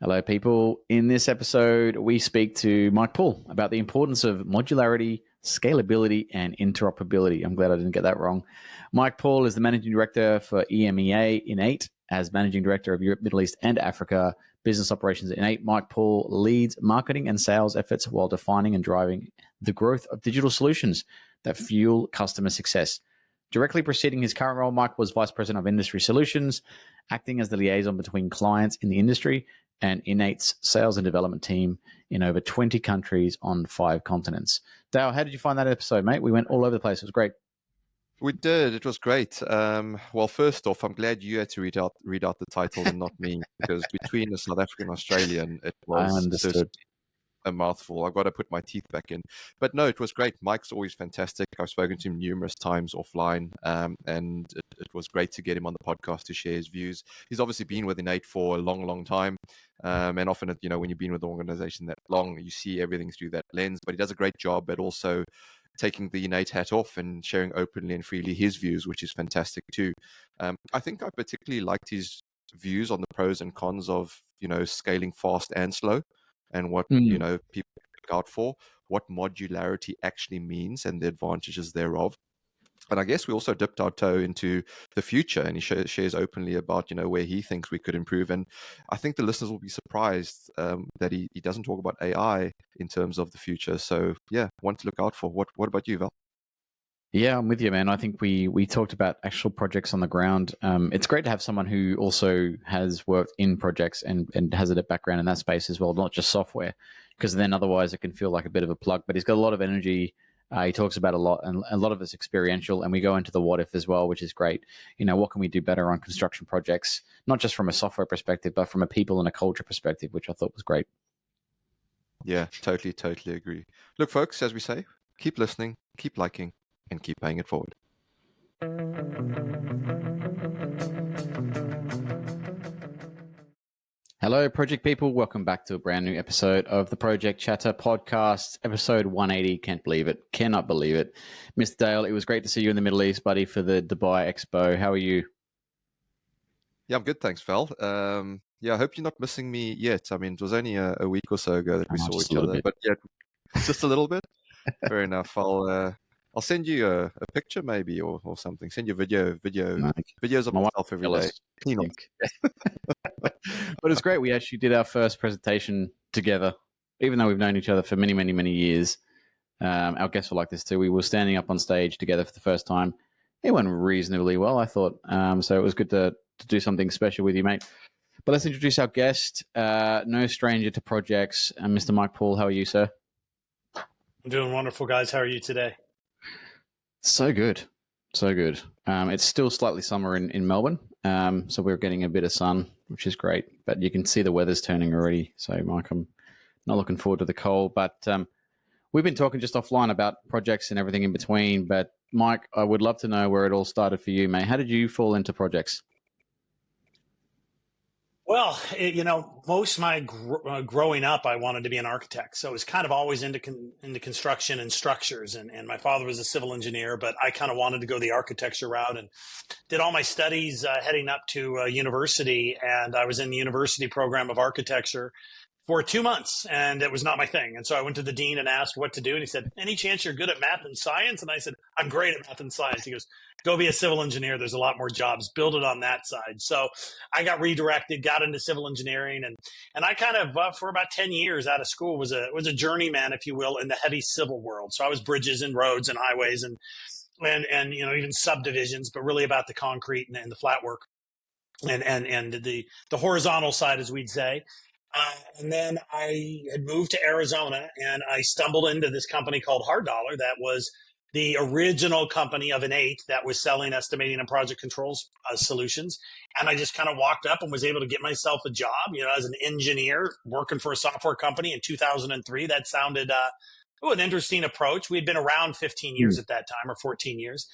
Hello, people. In this episode, we speak to Mike Paul about the importance of modularity, scalability, and interoperability. I'm glad I didn't get that wrong. Mike Paul is the Managing Director for EMEA InEight. As Managing Director of Europe, Middle East, and Africa Business Operations at InEight, Mike Paul leads marketing and sales efforts while defining and driving the growth of digital solutions that fuel customer success. Directly preceding his current role, Mike was Vice President of Industry Solutions, acting as the liaison between clients in the industry and InEight's sales and development team in over 20 countries on 5 continents. Dale, how did you find that episode, mate? We went all over the place. It was great. We did. It was great. Well, first off, I'm glad you had to read out the title and not me, because between a South African and Australian, it was certainly a mouthful. I've got to put my teeth back in. But no, it was great. Mike's always fantastic. I've spoken to him numerous times offline, and it was great to get him on the podcast to share his views. He's obviously been with InEight for a long, long time. And often, when you've been with the organization that long, you see everything through that lens. But he does a great job at also taking the InEight hat off and sharing openly and freely his views, which is fantastic too. I think I particularly liked his views on the pros and cons of, scaling fast and slow, and what, people look out for, what modularity actually means and the advantages thereof. And I guess we also dipped our toe into the future, and he shares openly about, where he thinks we could improve. And I think the listeners will be surprised that he doesn't talk about AI in terms of the future. So yeah, one to look out for. What about you, Val? Yeah, I'm with you, man. I think we talked about actual projects on the ground. It's great to have someone who also has worked in projects and has a background in that space as well, not just software, because then otherwise it can feel like a bit of a plug. But he's got a lot of energy. He talks about a lot, and a lot of it's experiential, and we go into the what if as well, which is great. What can we do better on construction projects, not just from a software perspective, but from a people and a culture perspective, which I thought was great. Yeah, totally agree. Look, folks, as we say, keep listening, keep liking, and keep paying it forward. Hello, project people. Welcome back to a brand new episode of the Project Chatter podcast, episode 180. Can't believe it. Cannot believe it. Mr. Dale, it was great to see you in the Middle East, buddy, for the Dubai Expo. How are you? Yeah, I'm good. Thanks, Val. Yeah, I hope you're not missing me yet. I mean, it was only a week or so ago that we saw each other, but yeah, just a little bit. Fair enough. I'll send you a picture maybe or something. Send you videos of myself every day. But it's great. We actually did our first presentation together, even though we've known each other for many, many, many years. Our guests were like this too. We were standing up on stage together for the first time. It went reasonably well, I thought. So it was good to do something special with you, mate. But let's introduce our guest. No stranger to projects. Mr. Mike Paul, how are you, sir? I'm doing wonderful, guys. How are you today? So good. So good. It's still slightly summer in Melbourne, so we're getting a bit of sun, which is great. But you can see the weather's turning already. So, Mike, I'm not looking forward to the cold. But we've been talking just offline about projects and everything in between. But, Mike, I would love to know where it all started for you, mate. How did you fall into projects? Well, most of my growing up, I wanted to be an architect. So I was kind of always into construction and structures. And my father was a civil engineer, but I kind of wanted to go the architecture route and did all my studies heading up to university. And I was in the university program of architecture for 2 months, and it was not my thing. And so I went to the dean and asked what to do. And he said, any chance you're good at math and science? And I said, I'm great at math and science. He goes, go be a civil engineer. There's a lot more jobs. Build it on that side. So I got redirected, got into civil engineering. And I kind of, for about 10 years out of school, was a journeyman, if you will, in the heavy civil world. So I was bridges and roads and highways and even subdivisions, but really about the concrete and the flat work and the horizontal side, as we'd say. And then I had moved to Arizona, and I stumbled into this company called Hard Dollar that was the original company of InEight that was selling estimating and project controls solutions. And I just kind of walked up and was able to get myself a job, as an engineer working for a software company in 2003. That sounded an interesting approach. We'd been around 15 years at that time, or 14 years.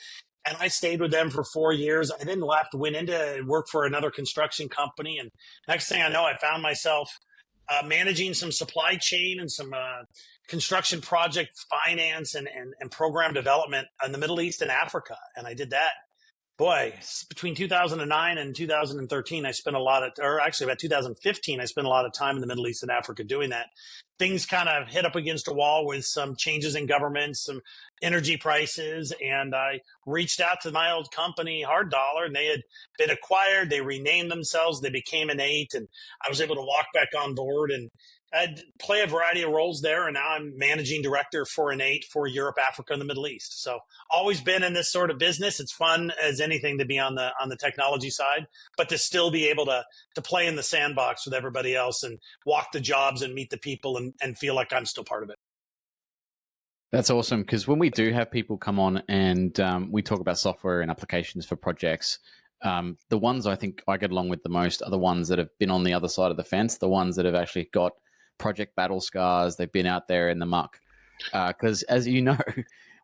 And I stayed with them for 4 years. I then left, went into work for another construction company. And next thing I know, I found myself managing some supply chain and some construction project finance and program development in the Middle East and Africa. And I did that boy, between 2009 and 2013, I spent a lot of, or actually about 2015, I spent a lot of time in the Middle East and Africa doing that. Things kind of hit up against a wall with some changes in government, some energy prices, and I reached out to my old company, Hard Dollar, and they had been acquired. They renamed themselves. They became InEight, and I was able to walk back on board and I'd play a variety of roles there, and now I'm managing director for InEight for Europe, Africa, and the Middle East. So always been in this sort of business. It's fun as anything to be on the technology side, but to still be able to play in the sandbox with everybody else and walk the jobs and meet the people and feel like I'm still part of it. That's awesome, because when we do have people come on and we talk about software and applications for projects, the ones I think I get along with the most are the ones that have been on the other side of the fence, the ones that have actually got project battle scars. They've been out there in the muck. Because as you know,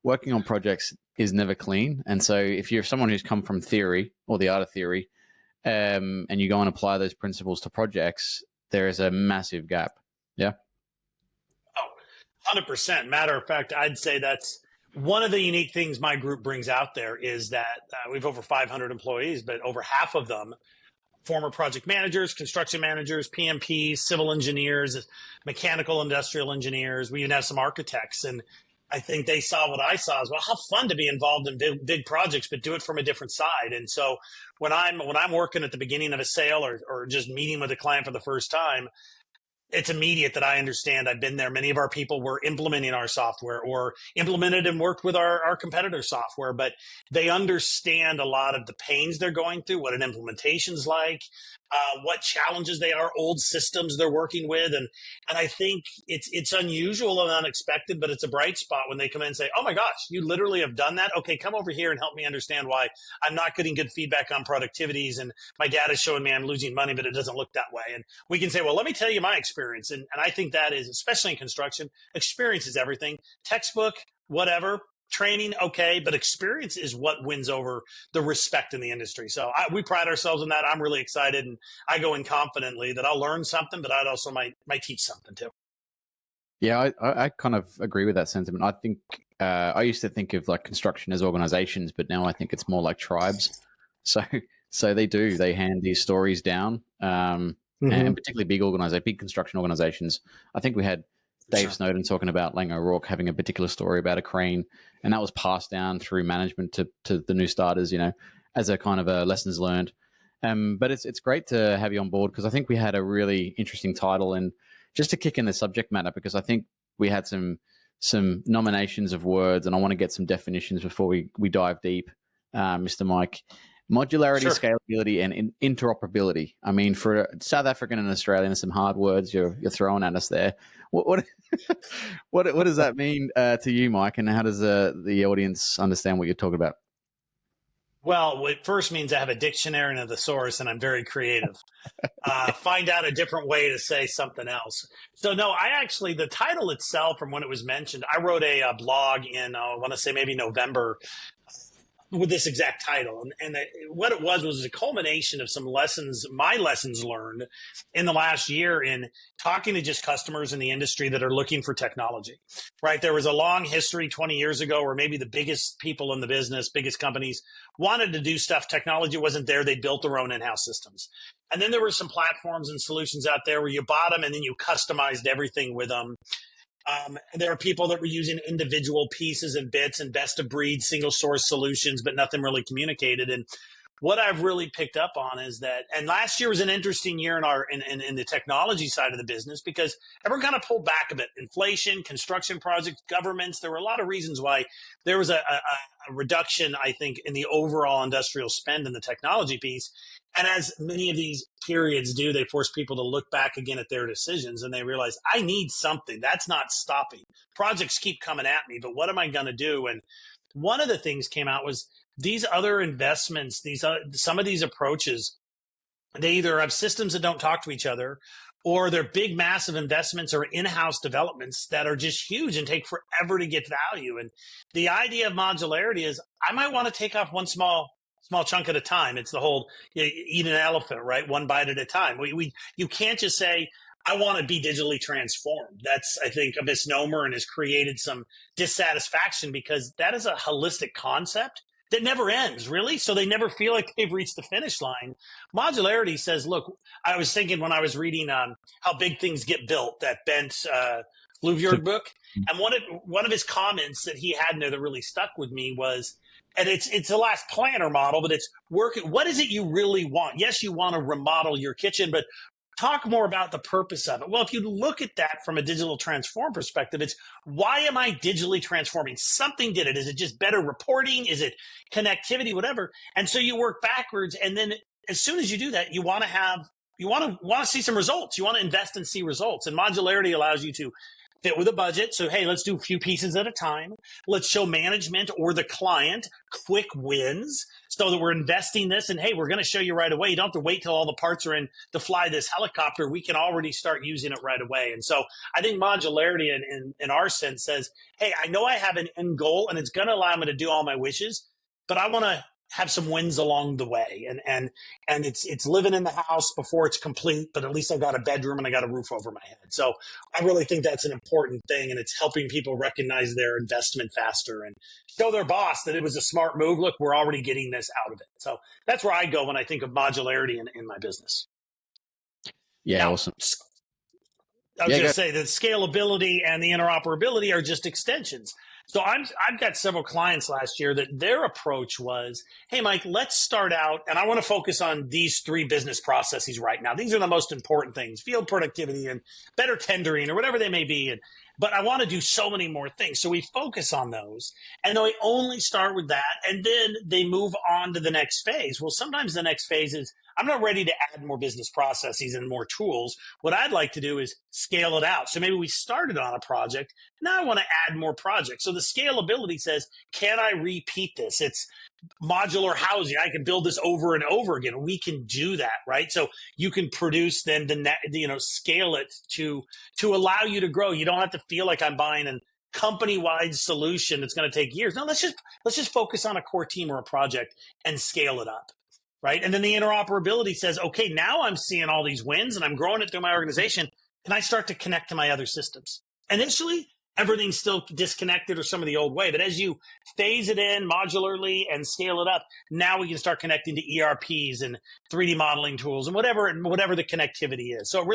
working on projects is never clean. And so if you're someone who's come from theory or the art of theory, and you go and apply those principles to projects, there is a massive gap. Yeah. 100%. Matter of fact, I'd say that's one of the unique things my group brings out there is that we have over 500 employees, but over half of them former project managers, construction managers, PMPs, civil engineers, mechanical industrial engineers. We even have some architects. And I think they saw what I saw as well. How fun to be involved in big projects, but do it from a different side. And so when I'm working at the beginning of a sale or just meeting with a client for the first time, it's immediate that I understand. I've been there. Many of our people were implementing our software or implemented and worked with our competitor software, but they understand a lot of the pains they're going through, what an implementation's like, what challenges they are, old systems they're working with. And I think it's unusual and unexpected, but it's a bright spot when they come in and say, oh my gosh, you literally have done that. Okay, come over here and help me understand why I'm not getting good feedback on productivities. And my data is showing me I'm losing money, but it doesn't look that way. And we can say, well, let me tell you my experience. And I think that is, especially in construction, experience is everything. Textbook, whatever. Training, okay, but experience is what wins over the respect in the industry. So we pride ourselves on that. I'm really excited, and I go in confidently that I'll learn something, but I'd also might teach something too. Yeah, I kind of agree with that sentiment. I think I used to think of like construction as organizations, but now I think it's more like tribes. So they hand these stories down, and particularly big construction organizations. I think we had Dave Snowden talking about Lang O'Rourke having a particular story about a crane, and that was passed down through management to the new starters, as a kind of a lessons learned. But it's great to have you on board, because I think we had a really interesting title, and just to kick in the subject matter, because I think we had some nominations of words, and I want to get some definitions before we dive deep, Mr. Mike. Modularity, scalability, and interoperability. I mean, for South African and Australian, some hard words you're throwing at us there. What does that mean to you, Mike? And how does the audience understand what you're talking about? Well, it first means I have a dictionary and a thesaurus, and I'm very creative. Find out a different way to say something else. So no, the title itself, from when it was mentioned, I wrote a blog in, I want to say maybe November, with this exact title. And what it was a culmination of my lessons learned in the last year in talking to just customers in the industry that are looking for technology, right? There was a long history 20 years ago where maybe the biggest people in the business, biggest companies wanted to do stuff. Technology wasn't there. They built their own in-house systems. And then there were some platforms and solutions out there where you bought them and then you customized everything with them. There are people that were using individual pieces and bits and best of breed single source solutions, but nothing really communicated. And what I've really picked up on is that, and last year was an interesting year in the technology side of the business, because everyone kind of pulled back a bit. Inflation, construction projects, governments, there were a lot of reasons why there was a reduction, I think, in the overall industrial spend in the technology piece. And as many of these periods do, they force people to look back again at their decisions, and they realize, I need something. That's not stopping. Projects keep coming at me, but what am I going to do? And one of the things came out was these other investments, some of these approaches, they either have systems that don't talk to each other, or they're big, massive investments or in-house developments that are just huge and take forever to get value. And the idea of modularity is I might want to take off one small chunk at a time. It's the whole eat an elephant, right? One bite at a time. You can't just say, I want to be digitally transformed. That's, I think, a misnomer and has created some dissatisfaction, because that is a holistic concept. that never ends, really. So they never feel like they've reached the finish line. Modularity says, look, I was thinking when I was reading How Big Things Get Built, that Bent Fluvier book, and one of his comments that he had in there that really stuck with me was, and it's the last planner model, but it's working. What is it you really want? Yes, you want to remodel your kitchen, but talk more about the purpose of it. Well, if you look at that from a digital transform perspective, it's why am I digitally transforming? Something did it. Is it just better reporting? Is it connectivity, whatever? And so you work backwards. And then as soon as you do that, you want to see some results. You want to invest and see results. And modularity allows you to fit with a budget. So, hey, let's do a few pieces at a time. Let's show management or the client quick wins so that we're investing this. And hey, we're going to show you right away. You don't have to wait till all the parts are in to fly this helicopter. We can already start using it right away. And so I think modularity in our sense says, hey, I know I have an end goal and it's going to allow me to do all my wishes, but I want to have some wins along the way. And it's living in the house before it's complete, but at least I got a bedroom and I got a roof over my head. So I really think that's an important thing. And it's helping people recognize their investment faster and show their boss that it was a smart move. Look, we're already getting this out of it. So that's where I go when I think of modularity in my business. Yeah, now, awesome. I was going to say that scalability and the interoperability are just extensions. So I've got several clients last year that their approach was, hey, Mike, let's start out, and I want to focus on these 3 business processes right now. These are the most important things, field productivity and better tendering or whatever they may be. But I want to do so many more things. So we focus on those, and they only start with that, and then they move on to the next phase. Well, sometimes the next phase is, I'm not ready to add more business processes and more tools. What I'd like to do is scale it out. So maybe we started on a project. Now I want to add more projects. So the scalability says, can I repeat this? It's modular housing. I can build this over and over again. We can do that, right? So you can produce then scale it to allow you to grow. You don't have to feel like I'm buying a company-wide solution that's going to take years. No, let's just focus on a core team or a project and scale it up. Right. And then the interoperability says, okay, now I'm seeing all these wins and I'm growing it through my organization. And I start to connect to my other systems. Initially, everything's still disconnected or some of the old way. But as you phase it in modularly and scale it up, now we can start connecting to ERPs and 3D modeling tools and whatever the connectivity is. So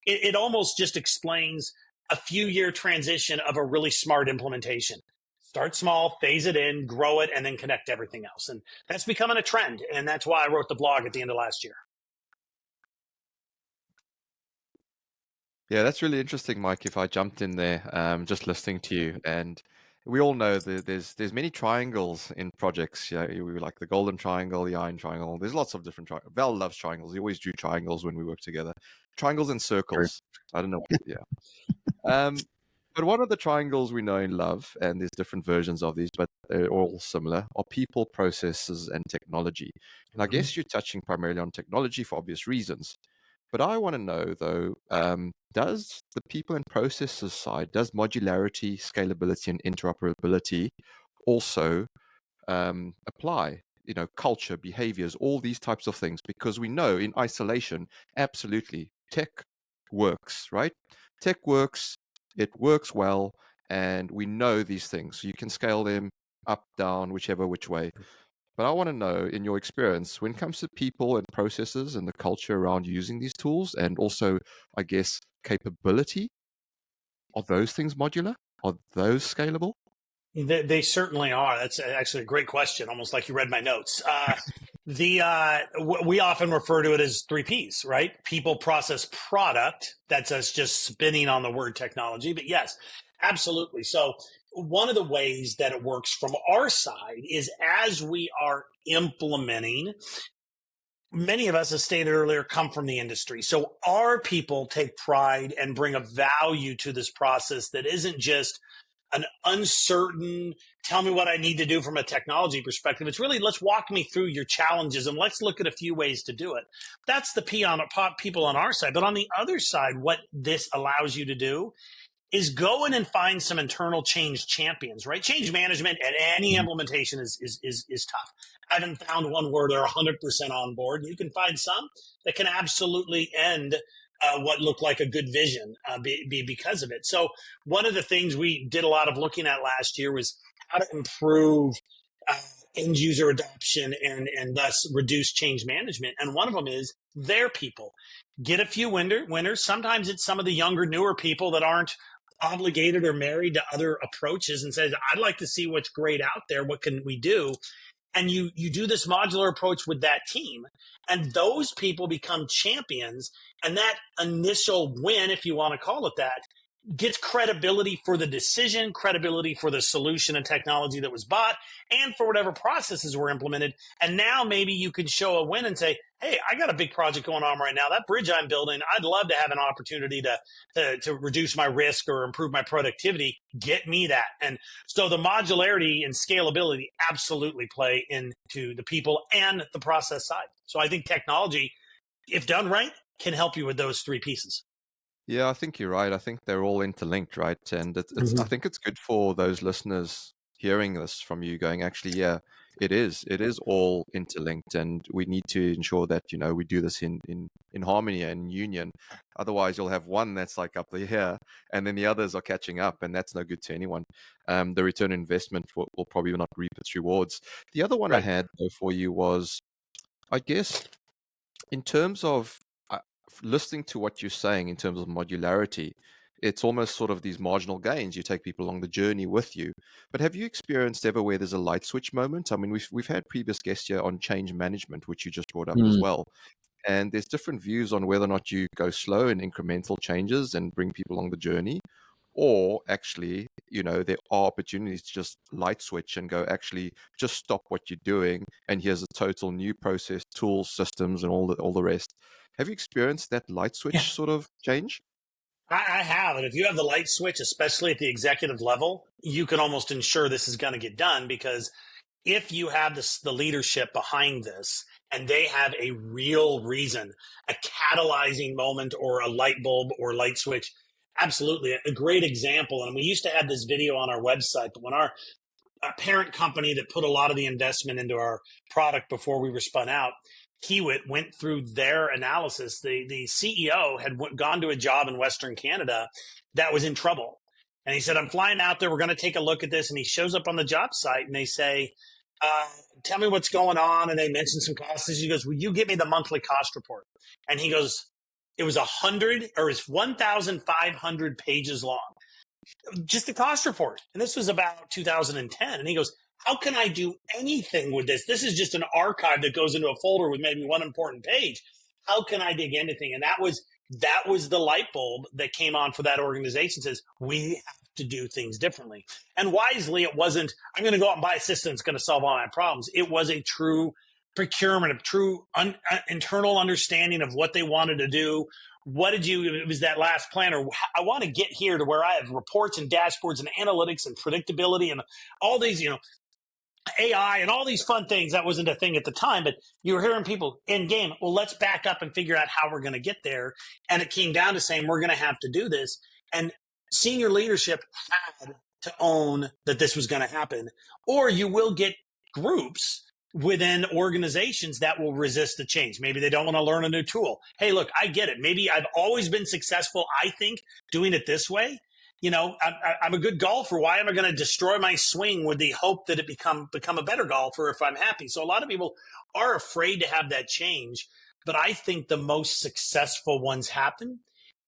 it almost just explains a few-year transition of a really smart implementation. Start small, phase it in, grow it, and then connect everything else. And that's becoming a trend. And that's why I wrote the blog at the end of last year. Yeah, that's really interesting, Mike, if I jumped in there, just listening to you. And we all know that there's many triangles in projects. We like the golden triangle, the iron triangle. There's lots of different triangles. Val loves triangles. He always drew triangles when we work together. Triangles and circles. I don't know. Yeah. But one of the triangles we know and love, and there's different versions of these, but they're all similar, are people, processes, and technology. And I guess you're touching primarily on technology for obvious reasons. But I want to know, though, does the people and processes side, does modularity, scalability, and interoperability also apply? Culture, behaviors, all these types of things, because we know in isolation, absolutely, tech works, right? Tech works. It works well, and we know these things. So you can scale them up, down, which way. But I want to know, in your experience, when it comes to people and processes and the culture around using these tools, and also, I guess, capability, are those things modular? Are those scalable? They certainly are. That's actually a great question, almost like you read my notes. We often refer to it as 3 Ps, right? People, process, product. That's us just spinning on the word technology. But yes, absolutely. So one of the ways that it works from our side is as we are implementing, many of us, as stated earlier, come from the industry. So our people take pride and bring a value to this process that isn't just an uncertain, tell me what I need to do from a technology perspective. It's really, let's walk me through your challenges and let's look at a few ways to do it. That's the people on our side. But on the other side, what this allows you to do is go in and find some internal change champions, right? Change management at any implementation is tough. I haven't found one where they're 100% on board. You can find some that can absolutely end what looked like a good vision because of it. So one of the things we did a lot of looking at last year was how to improve end user adoption and thus reduce change management. And one of them is their people. Get a few winners. Sometimes it's some of the younger, newer people that aren't obligated or married to other approaches and says, I'd like to see what's great out there. What can we do? And you do this modular approach with that team, and those people become champions. And that initial win, if you want to call it that, gets credibility for the decision, credibility for the solution and technology that was bought, and for whatever processes were implemented. And now maybe you can show a win and say, hey, I got a big project going on right now. That bridge I'm building, I'd love to have an opportunity to reduce my risk or improve my productivity. Get me that. And so the modularity and scalability absolutely play into the people and the process side. So I think technology, if done right, can help you with those three pieces. Yeah, I think you're right. I think they're all interlinked, right? And I think it's good for those listeners hearing this from you going, actually, yeah, it is all interlinked, and we need to ensure that, we do this in harmony and union. Otherwise you'll have one that's like up here and then the others are catching up, and that's no good to anyone. The return on investment will probably not reap its rewards. The other one I had though for you was, I guess, in terms of listening to what you're saying in terms of modularity, it's almost sort of these marginal gains. You take people along the journey with you. But have you experienced ever where there's a light switch moment? I mean, we've had previous guests here on change management, which you just brought up as well. And there's different views on whether or not you go slow in incremental changes and bring people along the journey, or actually, there are opportunities to just light switch and go, actually, just stop what you're doing, and here's a total new process, tools, systems, and all the rest. Have you experienced that light switch sort of change? I have. And if you have the light switch, especially at the executive level, you can almost ensure this is going to get done, because if you have the leadership behind this and they have a real reason, a catalyzing moment or a light bulb or light switch, absolutely. A great example. And we used to have this video on our website, but when our parent company that put a lot of the investment into our product before we were spun out, Kiewit, went through their analysis. The CEO had gone to a job in Western Canada that was in trouble. And he said, I'm flying out there. We're going to take a look at this. And he shows up on the job site and they say, tell me what's going on. And they mention some costs. He goes, will you give me the monthly cost report? And he goes, it was 1,500 pages long, just the cost report. And this was about 2010. And he goes, how can I do anything with this? This is just an archive that goes into a folder with maybe one important page. How can I dig anything? And that was the light bulb that came on for that organization. Says, we have to do things differently. And wisely, it wasn't, I'm going to go out and buy a system that's going to solve all my problems. It was a true procurement, a true internal understanding of what they wanted to do. It was that last planner. I want to get here to where I have reports and dashboards and analytics and predictability and all these, AI and all these fun things. That wasn't a thing at the time, but you were hearing people in game, well, let's back up and figure out how we're going to get there. And it came down to saying, we're going to have to do this. And senior leadership had to own that this was going to happen, or you will get groups within organizations that will resist the change. Maybe they don't want to learn a new tool. Hey, look, I get it. Maybe I've always been successful, I think, doing it this way. I'm a good golfer. Why am I going to destroy my swing with the hope that it become a better golfer if I'm happy? So a lot of people are afraid to have that change. But I think the most successful ones happen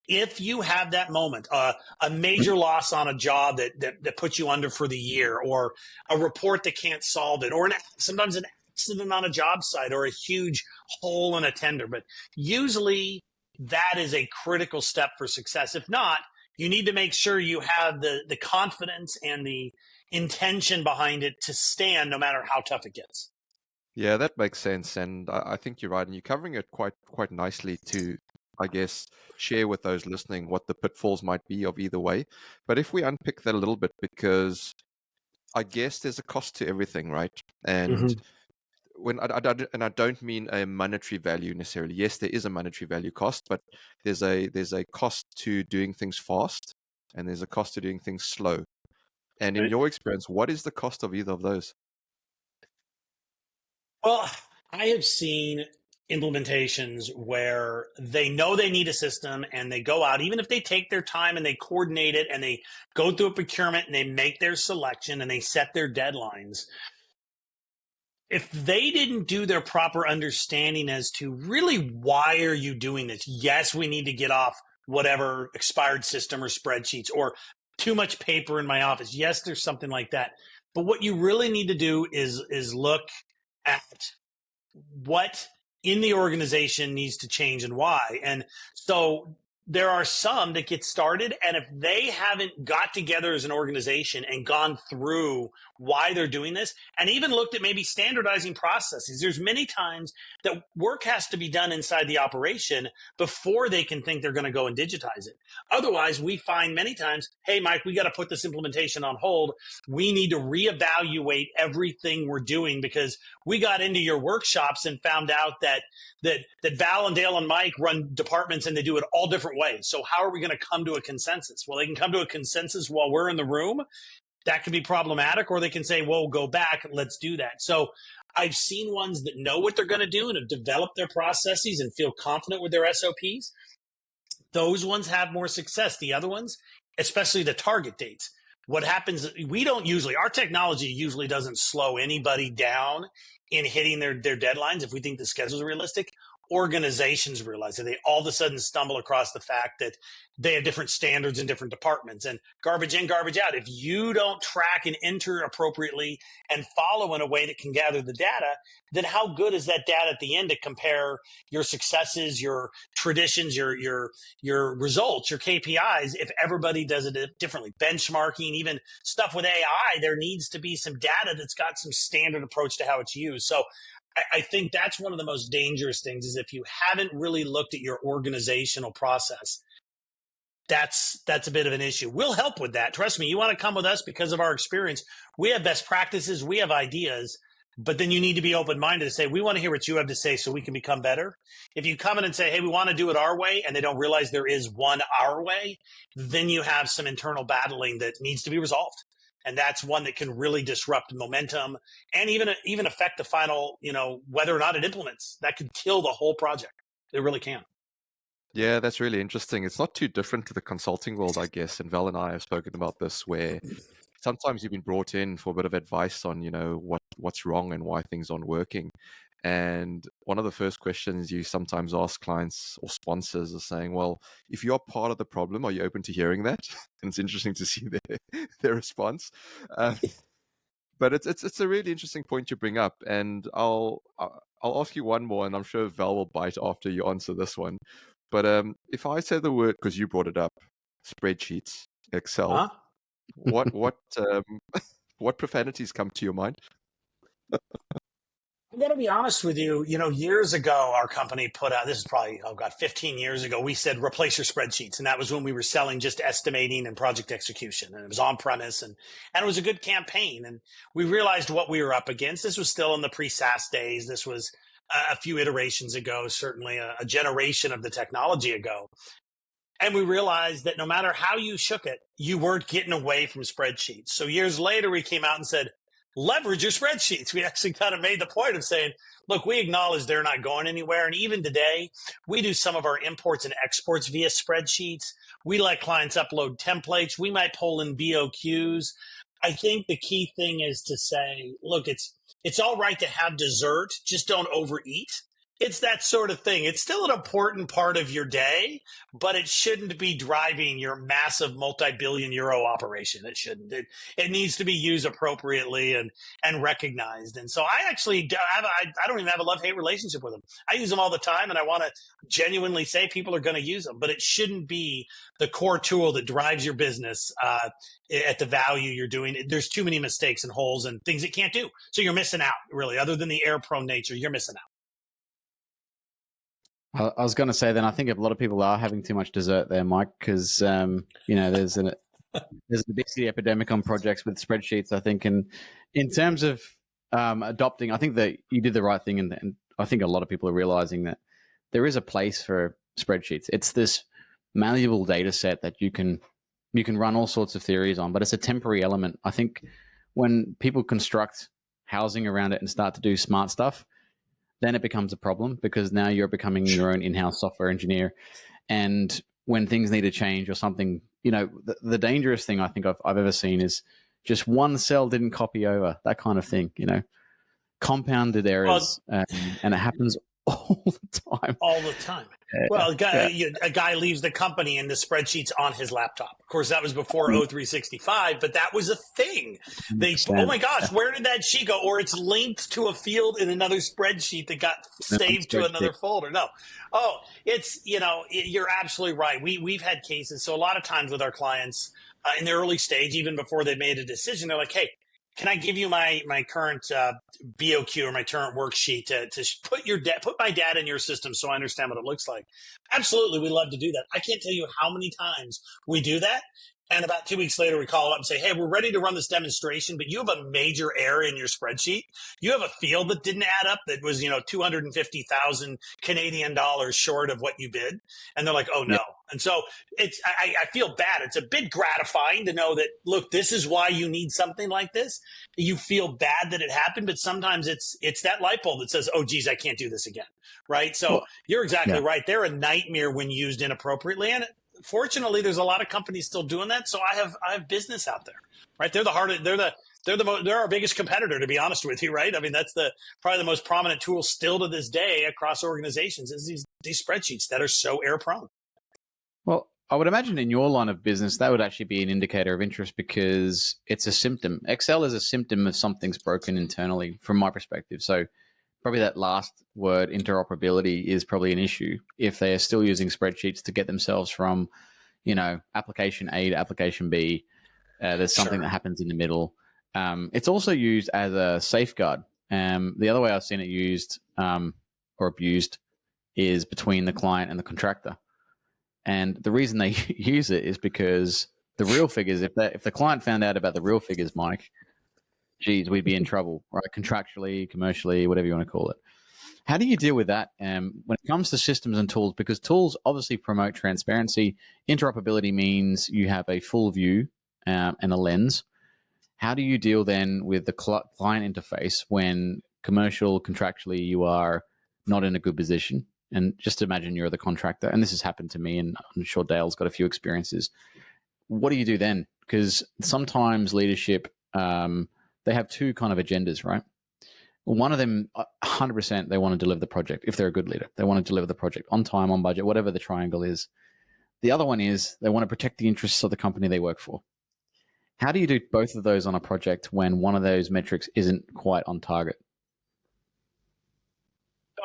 if you have that moment, a major loss on a job that puts you under for the year, or a report that can't solve it, or sometimes an accident on a job site, or a huge hole in a tender. But usually that is a critical step for success. If not, you need to make sure you have the confidence and the intention behind it to stand no matter how tough it gets. Yeah, that makes sense. And I think you're right. And you're covering it quite nicely to, I guess, share with those listening what the pitfalls might be of either way. But if we unpick that a little bit, because I guess there's a cost to everything, right? And when I don't mean a monetary value necessarily. Yes, there is a monetary value cost, but there's a cost to doing things fast, and there's a cost to doing things slow. And in your experience, what is the cost of either of those? Well, I have seen implementations where they know they need a system and they go out, even if they take their time and they coordinate it and they go through a procurement and they make their selection and they set their deadlines. if they didn't do their proper understanding as to really why are you doing this? Yes, we need to get off whatever expired system or spreadsheets or too much paper in my office. Yes, there's something like that. But what you really need to do is look at what in the organization needs to change and why. And so there are some that get started, and if they haven't got together as an organization and gone through why they're doing this, and even looked at maybe standardizing processes, there's many times that work has to be done inside the operation before they can think they're going to go and digitize it. Otherwise, we find many times, hey, Mike, we got to put this implementation on hold. We need to reevaluate everything we're doing because we got into your workshops and found out that Val and Dale and Mike run departments and they do it all different ways. So how are we going to come to a consensus? Well, they can come to a consensus while we're in the room. That could be problematic, or they can say, well, go back, let's do that. So I've seen ones that know what they're going to do and have developed their processes and feel confident with their SOPs. Those ones have more success. The other ones, especially the target dates, what happens, we don't usually, our technology usually doesn't slow anybody down in hitting their deadlines if we think the schedules are realistic. Organizations realize that they all of a sudden stumble across the fact that they have different standards in different departments and garbage in, garbage out. If you don't track and enter appropriately and follow in a way that can gather the data, then how good is that data at the end to compare your successes, your traditions, your results, your KPIs, if everybody does it differently? Benchmarking, even stuff with AI, there needs to be some data that's got some standard approach to how it's used. So I think that's one of the most dangerous things is if you haven't really looked at your organizational process, that's a bit of an issue. We'll help with that. Trust me, you want to come with us because of our experience. We have best practices. We have ideas, but then you need to be open-minded to say, we want to hear what you have to say so we can become better. If you come in and say, hey, we want to do it our way, and they don't realize there is one our way, then you have some internal battling that needs to be resolved. And that's one that can really disrupt momentum and even affect the final, whether or not it implements. That could kill the whole project. It really can. Yeah, that's really interesting. It's not too different to the consulting world, I guess. And Val and I have spoken about this, where sometimes you've been brought in for a bit of advice on, what's wrong and why things aren't working. And one of the first questions you sometimes ask clients or sponsors is saying, well, if you're part of the problem, are you open to hearing that? And it's interesting to see their response. But it's a really interesting point you bring up. And I'll ask you one more, and I'm sure Val will bite after you answer this one. But if I say the word, because you brought it up, spreadsheets, Excel, what profanities come to your mind? I'm going to be honest with you. Years ago, our company put out, this is probably, 15 years ago, we said, replace your spreadsheets. And that was when we were selling just estimating and project execution. And it was on premise and it was a good campaign. And we realized what we were up against. This was still in the pre-SaaS days. This was a few iterations ago, certainly a generation of the technology ago. And we realized that no matter how you shook it, you weren't getting away from spreadsheets. So years later, we came out and said, leverage your spreadsheets. We actually kind of made the point of saying, look, we acknowledge they're not going anywhere. And even today, we do some of our imports and exports via spreadsheets. We let clients upload templates. We might pull in BOQs. I think the key thing is to say, look, it's all right to have dessert, just don't overeat. It's that sort of thing. It's still an important part of your day, but it shouldn't be driving your massive multi-billion euro operation. It shouldn't. It needs to be used appropriately and recognized. And so I actually I don't even have a love-hate relationship with them. I use them all the time, and I want to genuinely say people are going to use them, but it shouldn't be the core tool that drives your business at the value you're doing. There's too many mistakes and holes and things it can't do. So you're missing out, really. Other than the error-prone nature, you're missing out. I was going to say then I think a lot of people are having too much dessert there, Mike, because there's an obesity epidemic on projects with spreadsheets. I think, and in terms of adopting, I think that you did the right thing, and I think a lot of people are realizing that there is a place for spreadsheets. It's this malleable data set that you can run all sorts of theories on, but it's a temporary element. I think when people construct housing around it and start to do smart stuff, then it becomes a problem because now you're becoming your own in-house software engineer. And when things need to change or something, the dangerous thing I think I've ever seen is just one cell didn't copy over, that kind of thing, compounded errors, and it happens all the time. All the time. Well, a guy leaves the company and the spreadsheet's on his laptop. Of course, that was before O365, but that was a thing. Oh my gosh, where did that sheet go? Or it's linked to a field in another spreadsheet that got saved to another folder. No. Oh, it's, you're absolutely right. We've had cases. So a lot of times with our clients in the early stage, even before they made a decision, they're like, hey, can I give you my current BOQ or my current worksheet to put my data in your system so I understand what it looks like? Absolutely, we love to do that. I can't tell you how many times we do that. And about 2 weeks later, we call up and say, hey, we're ready to run this demonstration, but you have a major error in your spreadsheet. You have a field that didn't add up that was, 250,000 Canadian dollars short of what you bid. And they're like, oh, no. Yep. And so I feel bad. It's a bit gratifying to know that, look, this is why you need something like this. You feel bad that it happened, but sometimes it's that light bulb that says, oh, geez, I can't do this again. Right. So you're exactly right. They're a nightmare when used inappropriately. And fortunately, there's a lot of companies still doing that. So I have business out there, right? They're our biggest competitor, to be honest with you, right? I mean, that's probably the most prominent tool still to this day across organizations is these spreadsheets that are so error prone. Well, I would imagine in your line of business, that would actually be an indicator of interest because it's a symptom. Excel is a symptom of something's broken internally from my perspective. So probably that last word, interoperability, is probably an issue if they are still using spreadsheets to get themselves from, application A to application B. There's something that happens in the middle. It's also used as a safeguard. The other way I've seen it used or abused is between the client and the contractor. And the reason they use it is because the real figures, if the client found out about the real figures, Mike, geez, we'd be in trouble, right? Contractually, commercially, whatever you want to call it. How do you deal with that when it comes to systems and tools? Because tools obviously promote transparency. Interoperability means you have a full view and a lens. How do you deal then with the client interface when contractually, you are not in a good position? And just imagine you're the contractor, and this has happened to me, and I'm sure Dale's got a few experiences. What do you do then? Because sometimes leadership, they have two kind of agendas, right? One of them, 100%, they want to deliver the project. If they're a good leader, they want to deliver the project on time, on budget, whatever the triangle is. The other one is they want to protect the interests of the company they work for. How do you do both of those on a project when one of those metrics isn't quite on target?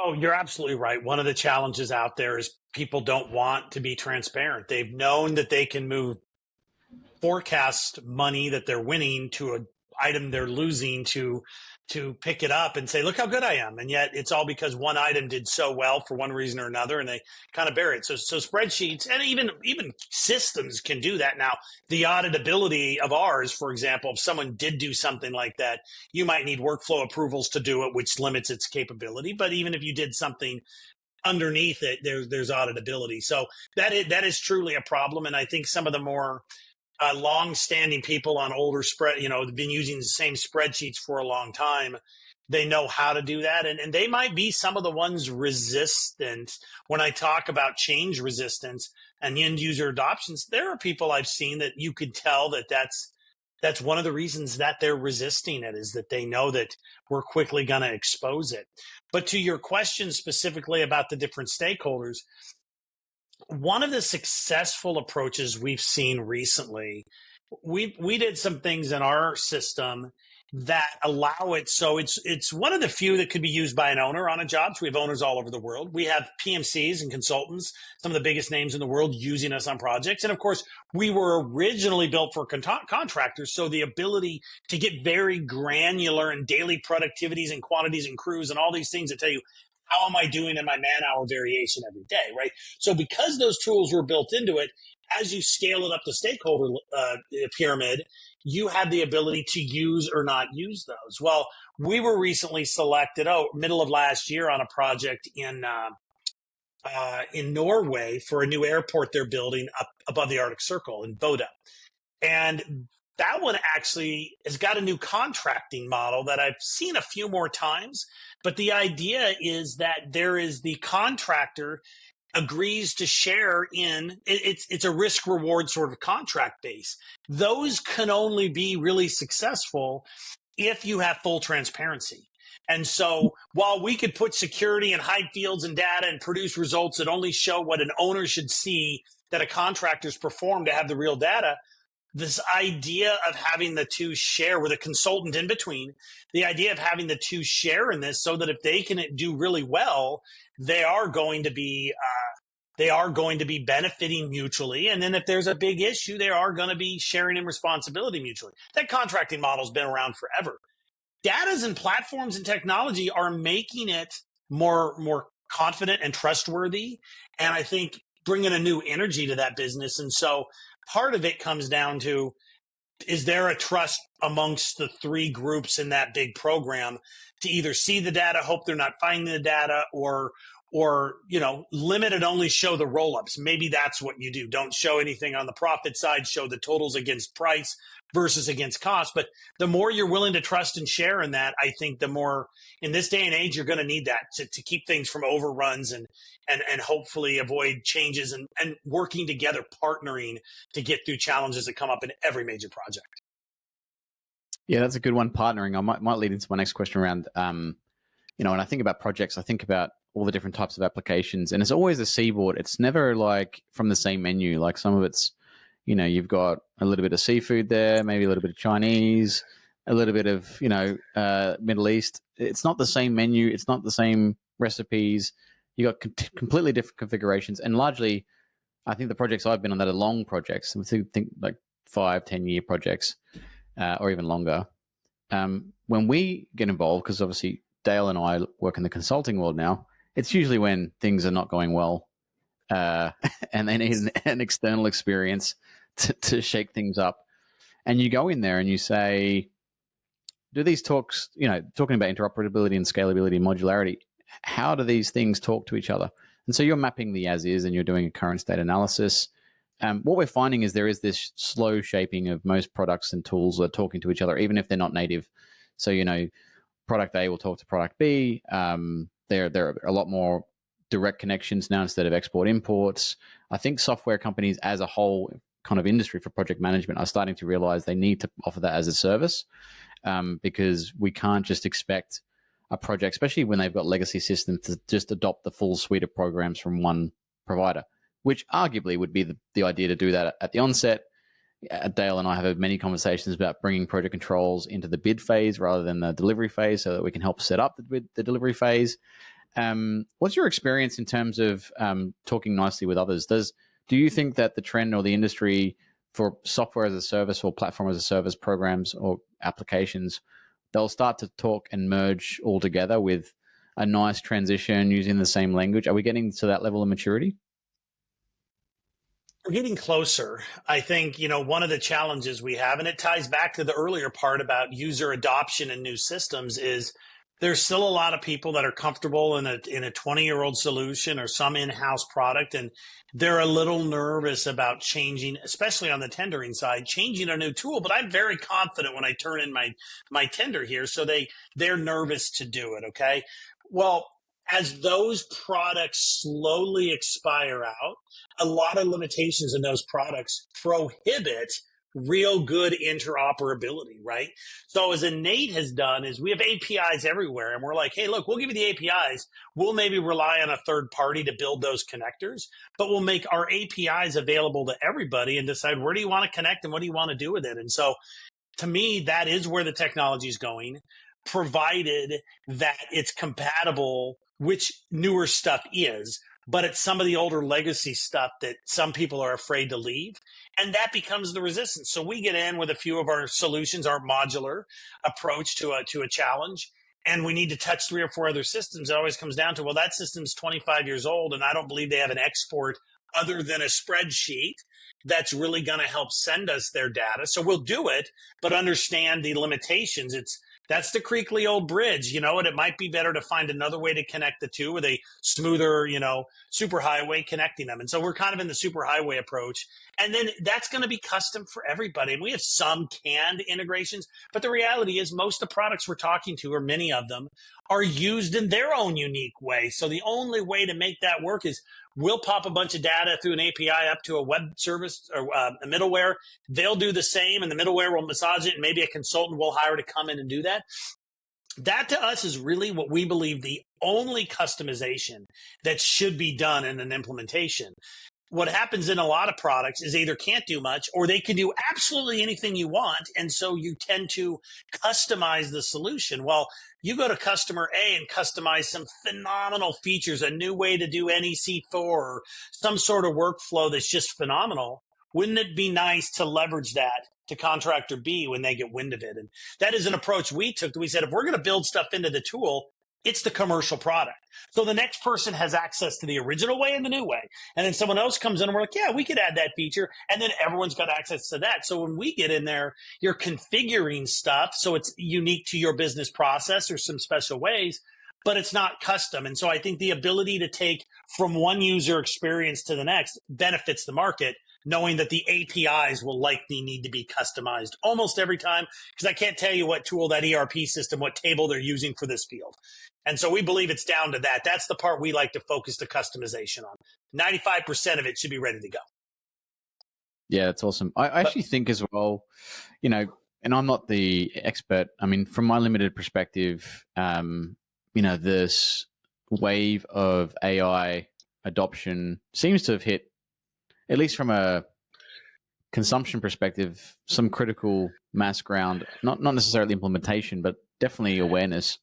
Oh, you're absolutely right. One of the challenges out there is people don't want to be transparent. They've known that they can forecast money that they're winning to an item they're losing to pick it up and say, look how good I am. And yet it's all because one item did so well for one reason or another, and they kind of bury it. So spreadsheets and even systems can do that. Now, the auditability of ours, for example, if someone did do something like that, you might need workflow approvals to do it, which limits its capability. But even if you did something underneath it, there's auditability. So that is truly a problem. And I think some of the more long-standing people on older have been using the same spreadsheets for a long time. They know how to do that. And they might be some of the ones resistant. When I talk about change resistance and end user adoptions, there are people I've seen that you could tell that's one of the reasons that they're resisting it, is that they know that we're quickly going to expose it. But to your question specifically about the different stakeholders, one of the successful approaches we've seen recently, we did some things in our system that allow it. So it's one of the few that could be used by an owner on a job. So we have owners all over the world. We have PMCs and consultants, some of the biggest names in the world, using us on projects. And of course, we were originally built for contractors. So the ability to get very granular and daily productivities and quantities and crews and all these things that tell you, how am I doing in my man-hour variation every day, right? So because those tools were built into it, as you scale it up the stakeholder pyramid, you have the ability to use or not use those. Well, we were recently selected, middle of last year, on a project in Norway for a new airport they're building up above the Arctic Circle in Bodø. And that one actually has got a new contracting model that I've seen a few more times. But the idea is that there is the contractor agrees to share in, it's a risk reward sort of contract base. Those can only be really successful if you have full transparency. And so while we could put security and hide fields and data and produce results that only show what an owner should see that a contractor's performed to have the real data, this idea of having the two share with a consultant in between, the idea of having the two share in this so that if they can do really well, they are going to be benefiting mutually. And then if there's a big issue, they are going to be sharing in responsibility mutually. That contracting model has been around forever. Datas and platforms and technology are making it more confident and trustworthy. And I think bringing a new energy to that business. And so part of it comes down to, is there a trust amongst the three groups in that big program to either see the data, hope they're not finding the data, or limit it, only show the roll-ups. Maybe that's what you do. Don't show anything on the profit side, show the totals against price versus against cost. But the more you're willing to trust and share in that, I think the more, in this day and age, you're going to need that to keep things from overruns and hopefully avoid changes and working together, partnering to get through challenges that come up in every major project. Yeah, that's a good one, partnering. I might lead into my next question around, when I think about projects, I think about all the different types of applications, and it's always a seaboard. It's never like from the same menu. Like some of it's, you've got a little bit of seafood there, maybe a little bit of Chinese, a little bit of, Middle East. It's not the same menu. It's not the same recipes. You got completely different configurations. And largely, I think the projects I've been on that are long projects. I think like 5-10 year projects, or even longer. When we get involved, because obviously Dale and I work in the consulting world now, it's usually when things are not going well, and they need an external experience to shake things up. And you go in there and you say, do these talks, talking about interoperability and scalability and modularity, how do these things talk to each other? And so you're mapping the as is and you're doing a current state analysis. What we're finding is there is this slow shaping of most products and tools that are talking to each other, even if they're not native. So, product A will talk to product B. There are a lot more direct connections now instead of export imports. I think software companies as a whole, kind of industry for project management, are starting to realize they need to offer that as a service, because we can't just expect a project, especially when they've got legacy systems, to just adopt the full suite of programs from one provider, which arguably would be the idea to do that at the onset. Dale and I have had many conversations about bringing project controls into the bid phase rather than the delivery phase, so that we can help set up the delivery phase. What's your experience in terms of talking nicely with others? Do you think that the trend or the industry for software as a service or platform as a service programs or applications, they'll start to talk and merge all together with a nice transition using the same language? Are we getting to that level of maturity? We're getting closer. I think, one of the challenges we have, and it ties back to the earlier part about user adoption and new systems, is there's still a lot of people that are comfortable in a 20-year-old solution or some in-house product, and they're a little nervous about changing, especially on the tendering side, changing a new tool. But I'm very confident when I turn in my tender here, so they're nervous to do it. Okay, well, as those products slowly expire out, a lot of limitations in those products prohibit real good interoperability, right? So as InEight has done is we have APIs everywhere, and we're like, hey, look, we'll give you the APIs. We'll maybe rely on a third party to build those connectors, but we'll make our APIs available to everybody and decide where do you want to connect and what do you want to do with it. And so to me, that is where the technology is going, provided that it's compatible, which newer stuff is, but it's some of the older legacy stuff that some people are afraid to leave. And that becomes the resistance. So we get in with a few of our solutions, our modular approach to a challenge, and we need to touch 3 or 4 other systems. It always comes down to, well, that system's 25 years old, and I don't believe they have an export other than a spreadsheet that's really going to help send us their data. So we'll do it, but understand the limitations. That's the creakly old bridge, and it might be better to find another way to connect the two with a smoother, superhighway connecting them. And so we're kind of in the superhighway approach. And then that's going to be custom for everybody. And we have some canned integrations, but the reality is most of the products we're talking to, or many of them, are used in their own unique way. So the only way to make that work is we'll pop a bunch of data through an API up to a web service or a middleware. They'll do the same, and the middleware will massage it, and maybe a consultant will hire to come in and do that. That to us is really what we believe the only customization that should be done in an implementation. What happens in a lot of products is they either can't do much or they can do absolutely anything you want. And so you tend to customize the solution. Well, you go to customer A and customize some phenomenal features, a new way to do NEC4 or some sort of workflow that's just phenomenal. Wouldn't it be nice to leverage that to contractor B when they get wind of it? And that is an approach we took. We said, if we're going to build stuff into the tool, it's the commercial product. So the next person has access to the original way and the new way. And then someone else comes in and we're like, yeah, we could add that feature. And then everyone's got access to that. So when we get in there, you're configuring stuff so it's unique to your business process or some special ways, but it's not custom. And so I think the ability to take from one user experience to the next benefits the market, knowing that the APIs will likely need to be customized almost every time, because I can't tell you what tool, that ERP system, what table they're using for this field. And so we believe it's down to that. That's the part we like to focus the customization on. 95% of it should be ready to go. Yeah, that's awesome. I actually think as well, you know, and I'm not the expert. I mean, from my limited perspective, you know, this wave of AI adoption seems to have hit, at least from a consumption perspective, some critical mass ground, not necessarily implementation, but definitely awareness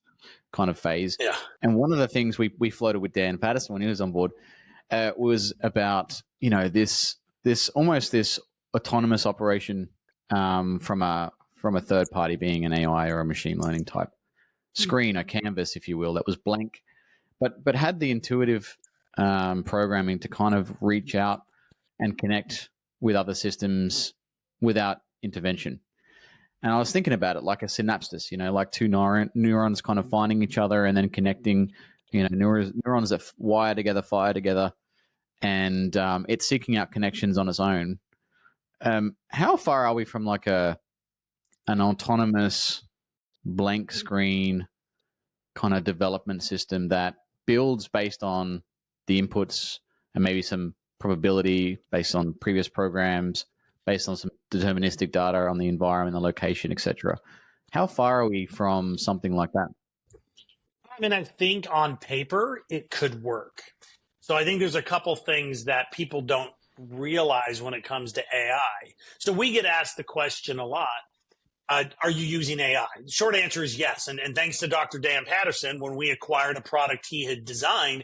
kind of phase. Yeah. And one of the things we floated with Dan Patterson when he was on board was about, you know, this almost this autonomous operation from a third party, being an AI or a machine learning type screen, a canvas, if you will, that was blank, but had the intuitive programming to kind of reach out and connect with other systems without intervention. And I was thinking about it like a synapses, you know, like two neurons kind of finding each other and then connecting, you know, neurons that wire together, fire together, and it's seeking out connections on its own. How far are we from like an autonomous blank screen kind of development system that builds based on the inputs and maybe some probability based on previous programs, based on some deterministic data on the environment, the location, etc.? How far are we from something like that? I mean, I think on paper it could work. So I think there's a couple things that people don't realize when it comes to AI. So we get asked the question a lot, are you using AI? The short answer is yes. And thanks to Dr. Dan Patterson, when we acquired a product he had designed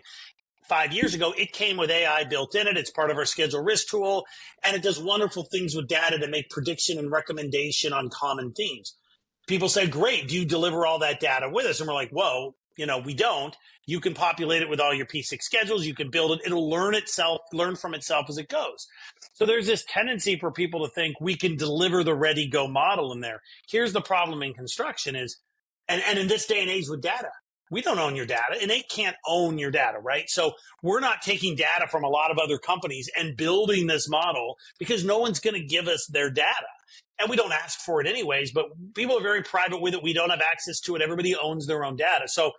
5 years ago, it came with AI built in it. It's part of our schedule risk tool, and it does wonderful things with data to make prediction and recommendation on common themes. People say, great, do you deliver all that data with us? And we're like, whoa, you know, we don't. You can populate it with all your P6 schedules. You can build it. It'll learn from itself as it goes. So there's this tendency for people to think we can deliver the ready go model in there. Here's the problem in construction is, and in this day and age with data, we don't own your data, and they can't own your data, right? So we're not taking data from a lot of other companies and building this model because no one's going to give us their data. And we don't ask for it anyways, but people are very private with it. We don't have access to it. Everybody owns their own data. So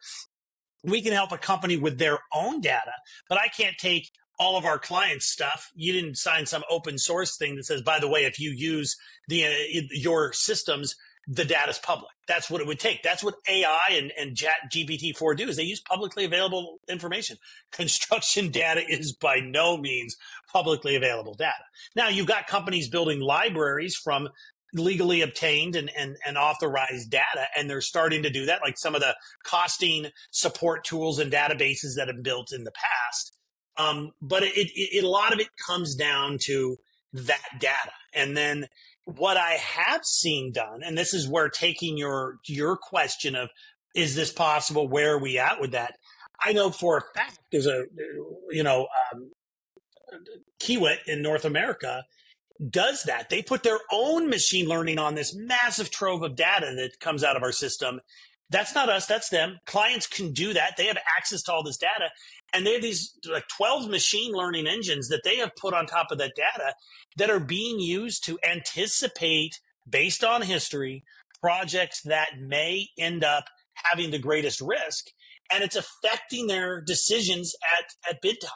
we can help a company with their own data, but I can't take all of our clients' stuff. You didn't sign some open source thing that says, by the way, if you use your systems, the data's public. That's what it would take. That's what AI and GPT-4 do, is they use publicly available information. Construction data is by no means publicly available data. Now, you've got companies building libraries from legally obtained and authorized data, and they're starting to do that, like some of the costing support tools and databases that have built in the past. But a lot of it comes down to that data. And then what I have seen done, and this is where taking your question of, is this possible? Where are we at with that? I know for a fact there's Kiewit in North America does that. They put their own machine learning on this massive trove of data that comes out of our system. That's not us, that's them. Clients can do that. They have access to all this data. And they have these like 12 machine learning engines that they have put on top of that data that are being used to anticipate, based on history, projects that may end up having the greatest risk. And it's affecting their decisions at bid time.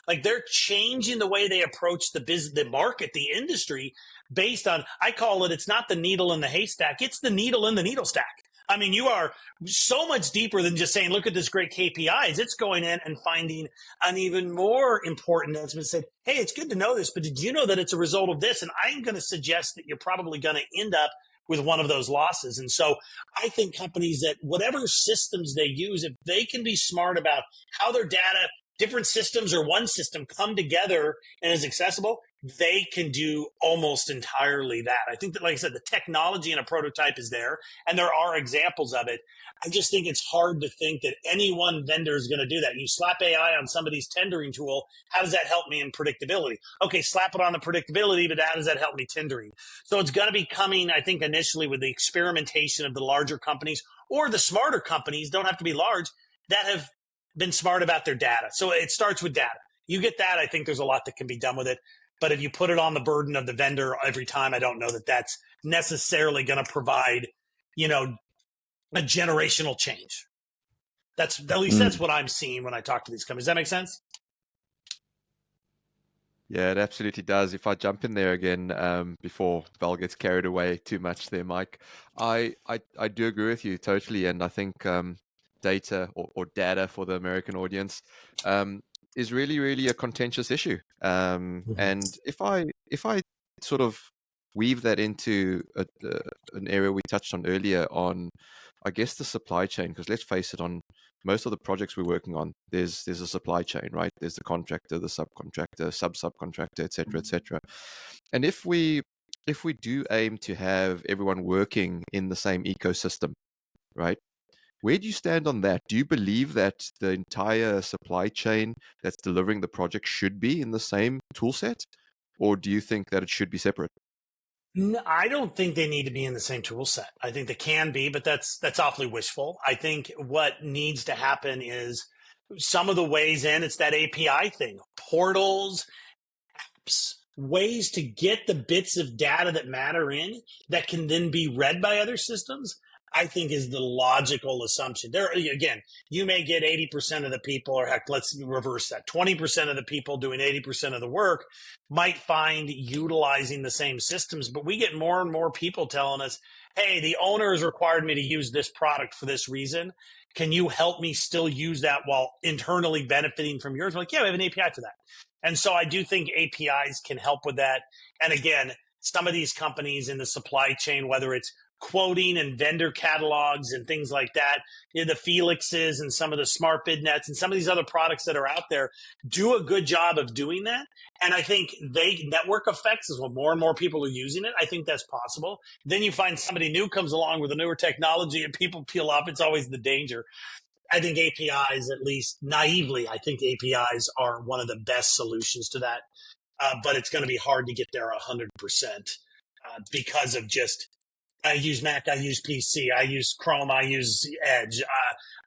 Like they're changing the way they approach the market, the industry, based on, I call it, it's not the needle in the haystack, it's the needle in the needle stack. I mean, you are so much deeper than just saying, look at this great KPIs. It's going in and finding an even more important announcement. Said, hey, it's good to know this, but did you know that it's a result of this? And I'm going to suggest that you're probably going to end up with one of those losses. And so I think companies that whatever systems they use, if they can be smart about how their data, different systems or one system come together and is accessible, they can do almost entirely that. I think that, like I said, the technology in a prototype is there, and there are examples of it. I just think it's hard to think that any one vendor is going to do that. You slap AI on somebody's tendering tool. How does that help me in predictability? Okay, slap it on the predictability, but how does that help me tendering? So it's going to be coming, I think, initially with the experimentation of the larger companies, or the smarter companies, don't have to be large, that have been smart about their data. So it starts with data. You get that, I think there's a lot that can be done with it. But if you put it on the burden of the vendor every time, I don't know that that's necessarily going to provide, a generational change. That's at least that's what I'm seeing when I talk to these companies. Does that make sense? Yeah, it absolutely does. If I jump in there again, before Val gets carried away too much there, Mike, I do agree with you totally. And I think data or data for the American audience is really, really a contentious issue. And if I sort of weave that into an area we touched on earlier on, I guess, the supply chain, because let's face it, on most of the projects we're working on, there's a supply chain, right? There's the contractor, the subcontractor, subcontractor, et cetera, et cetera. And if we do aim to have everyone working in the same ecosystem, right? Where do you stand on that? Do you believe that the entire supply chain that's delivering the project should be in the same tool set? Or do you think that it should be separate? No, I don't think they need to be in the same tool set. I think they can be, but that's awfully wishful. I think what needs to happen is some of the ways in, it's that API thing, portals, apps, ways to get the bits of data that matter in that can then be read by other systems, I think is the logical assumption. There, again, you may get 80% of the people, or heck, let's reverse that. 20% of the people doing 80% of the work might find utilizing the same systems, but we get more and more people telling us, hey, the owner has required me to use this product for this reason. Can you help me still use that while internally benefiting from yours? We're like, yeah, we have an API for that. And so I do think APIs can help with that. And again, some of these companies in the supply chain, whether it's quoting and vendor catalogs and things like that, the Felixes and some of the smart bid nets and some of these other products that are out there do a good job of doing that. And I think network effects is when more and more people are using it. I think that's possible. Then you find somebody new comes along with a newer technology and people peel off. It's always the danger. I think APIs, at least naively, I think APIs are one of the best solutions to that. But it's going to be hard to get there 100% because of just, I use Mac, I use PC, I use Chrome, I use Edge.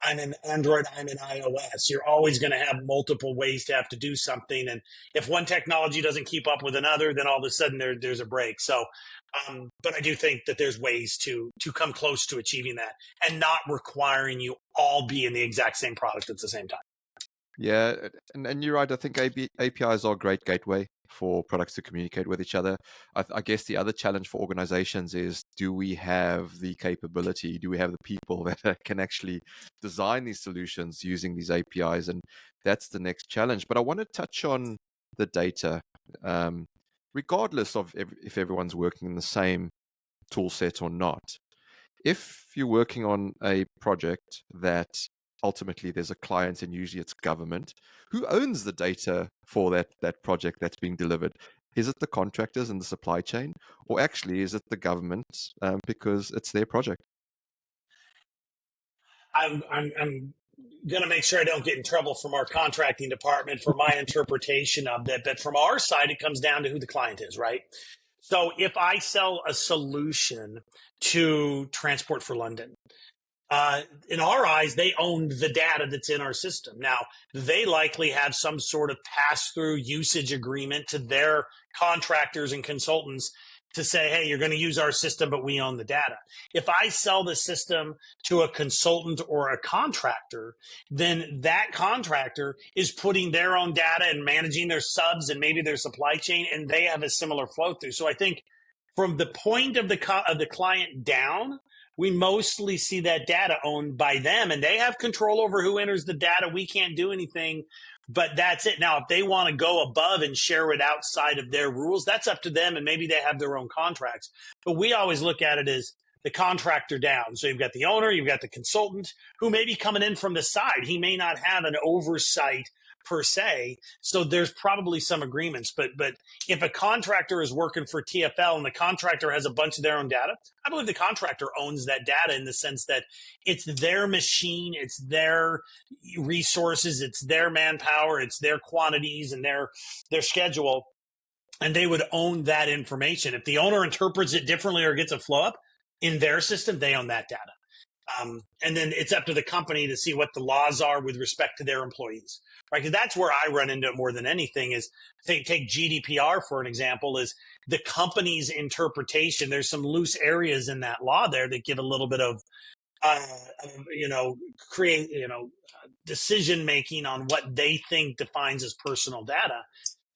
I'm an Android, I'm an iOS. You're always going to have multiple ways to have to do something. And if one technology doesn't keep up with another, then all of a sudden there's a break. So, but I do think that there's ways to come close to achieving that and not requiring you all be in the exact same product at the same time. Yeah, and you're right. I think APIs are a great gateway for products to communicate with each other. I guess the other challenge for organizations is, do we have the capability? Do we have the people that can actually design these solutions using these APIs? And that's the next challenge. But I want to touch on the data, regardless of if everyone's working in the same tool set or not. If you're working on a project that ultimately there's a client, and usually it's government, who owns the data for that project that's being delivered? Is it the contractors and the supply chain, or actually is it the government because it's their project? I'm going to make sure I don't get in trouble from our contracting department for my interpretation of that. But from our side, it comes down to who the client is, right? So if I sell a solution to Transport for London, in our eyes, they own the data that's in our system. Now, they likely have some sort of pass-through usage agreement to their contractors and consultants to say, hey, you're going to use our system, but we own the data. If I sell the system to a consultant or a contractor, then that contractor is putting their own data and managing their subs and maybe their supply chain, and they have a similar flow through. So I think from the point of the client down, we mostly see that data owned by them, and they have control over who enters the data. We can't do anything, but that's it. Now, if they want to go above and share it outside of their rules, that's up to them, and maybe they have their own contracts. But we always look at it as the contractor down. So you've got the owner, you've got the consultant who may be coming in from the side. He may not have an oversight per se. So there's probably some agreements, but if a contractor is working for TFL and the contractor has a bunch of their own data, I believe the contractor owns that data in the sense that it's their machine, it's their resources, it's their manpower, it's their quantities and their schedule, and they would own that information. If the owner interprets it differently or gets a flow up in their system, they own that data. And then it's up to the company to see what the laws are with respect to their employees, right? Because that's where I run into it more than anything is take GDPR, for an example, is the company's interpretation. There's some loose areas in that law there that give a little bit of, decision-making on what they think defines as personal data.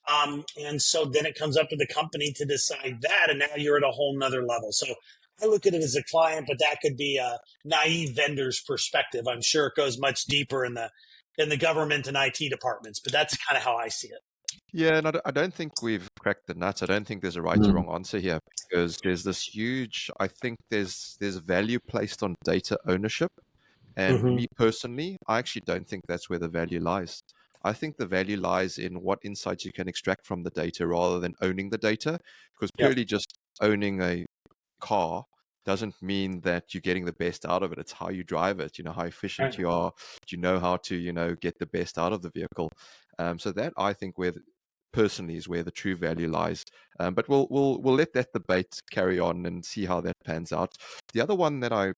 And so then it comes up to the company to decide that, and now you're at a whole nother level. So I look at it as a client, but that could be a naive vendor's perspective. I'm sure it goes much deeper in the government and IT departments, but that's kind of how I see it. Yeah, and I don't think we've cracked the nuts. I don't think there's a right or wrong answer here because there's this huge, I think there's value placed on data ownership. And me personally, I actually don't think that's where the value lies. I think the value lies in what insights you can extract from the data rather than owning the data, because purely just owning a car doesn't mean that you're getting the best out of it. It's how you drive it, how efficient you are. Do you know how to, get the best out of the vehicle? So that I think personally is where the true value lies. But we'll let that debate carry on and see how that pans out. The other one that I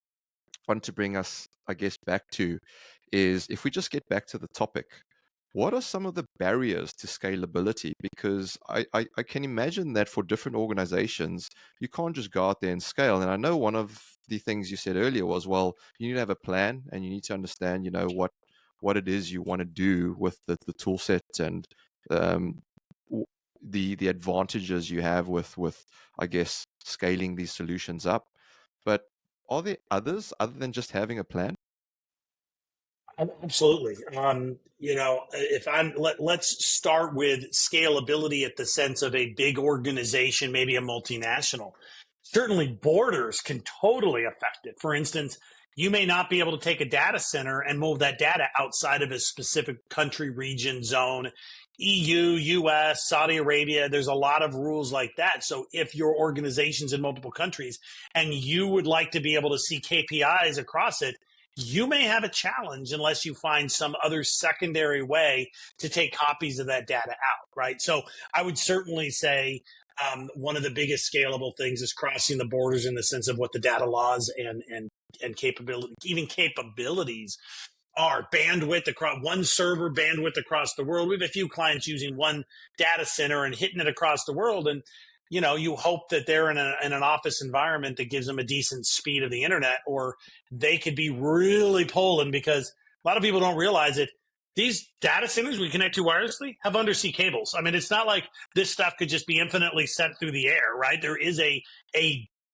want to bring us, I guess, back to is if we just get back to the topic, what are some of the barriers to scalability? Because I can imagine that for different organizations, you can't just go out there and scale. And I know one of the things you said earlier was, well, you need to have a plan and you need to understand, what it is you want to do with the tool set and the advantages you have with, I guess, scaling these solutions up. But are there others other than just having a plan? Absolutely. Let's start with scalability at the sense of a big organization, maybe a multinational. Certainly borders can totally affect it. For instance, you may not be able to take a data center and move that data outside of a specific country, region, zone, EU, US, Saudi Arabia. There's a lot of rules like that. So if your organization's in multiple countries and you would like to be able to see KPIs across it, you may have a challenge unless you find some other secondary way to take copies of that data out, right? So I would certainly say one of the biggest scalable things is crossing the borders in the sense of what the data laws and capability, even capabilities are. Bandwidth across one server, bandwidth across the world. We have a few clients using one data center and hitting it across the world, and you hope that they're in an office environment that gives them a decent speed of the internet, or they could be really pulling, because a lot of people don't realize it. These data centers we connect to wirelessly have undersea cables. I mean, it's not like this stuff could just be infinitely sent through the air, right? There is a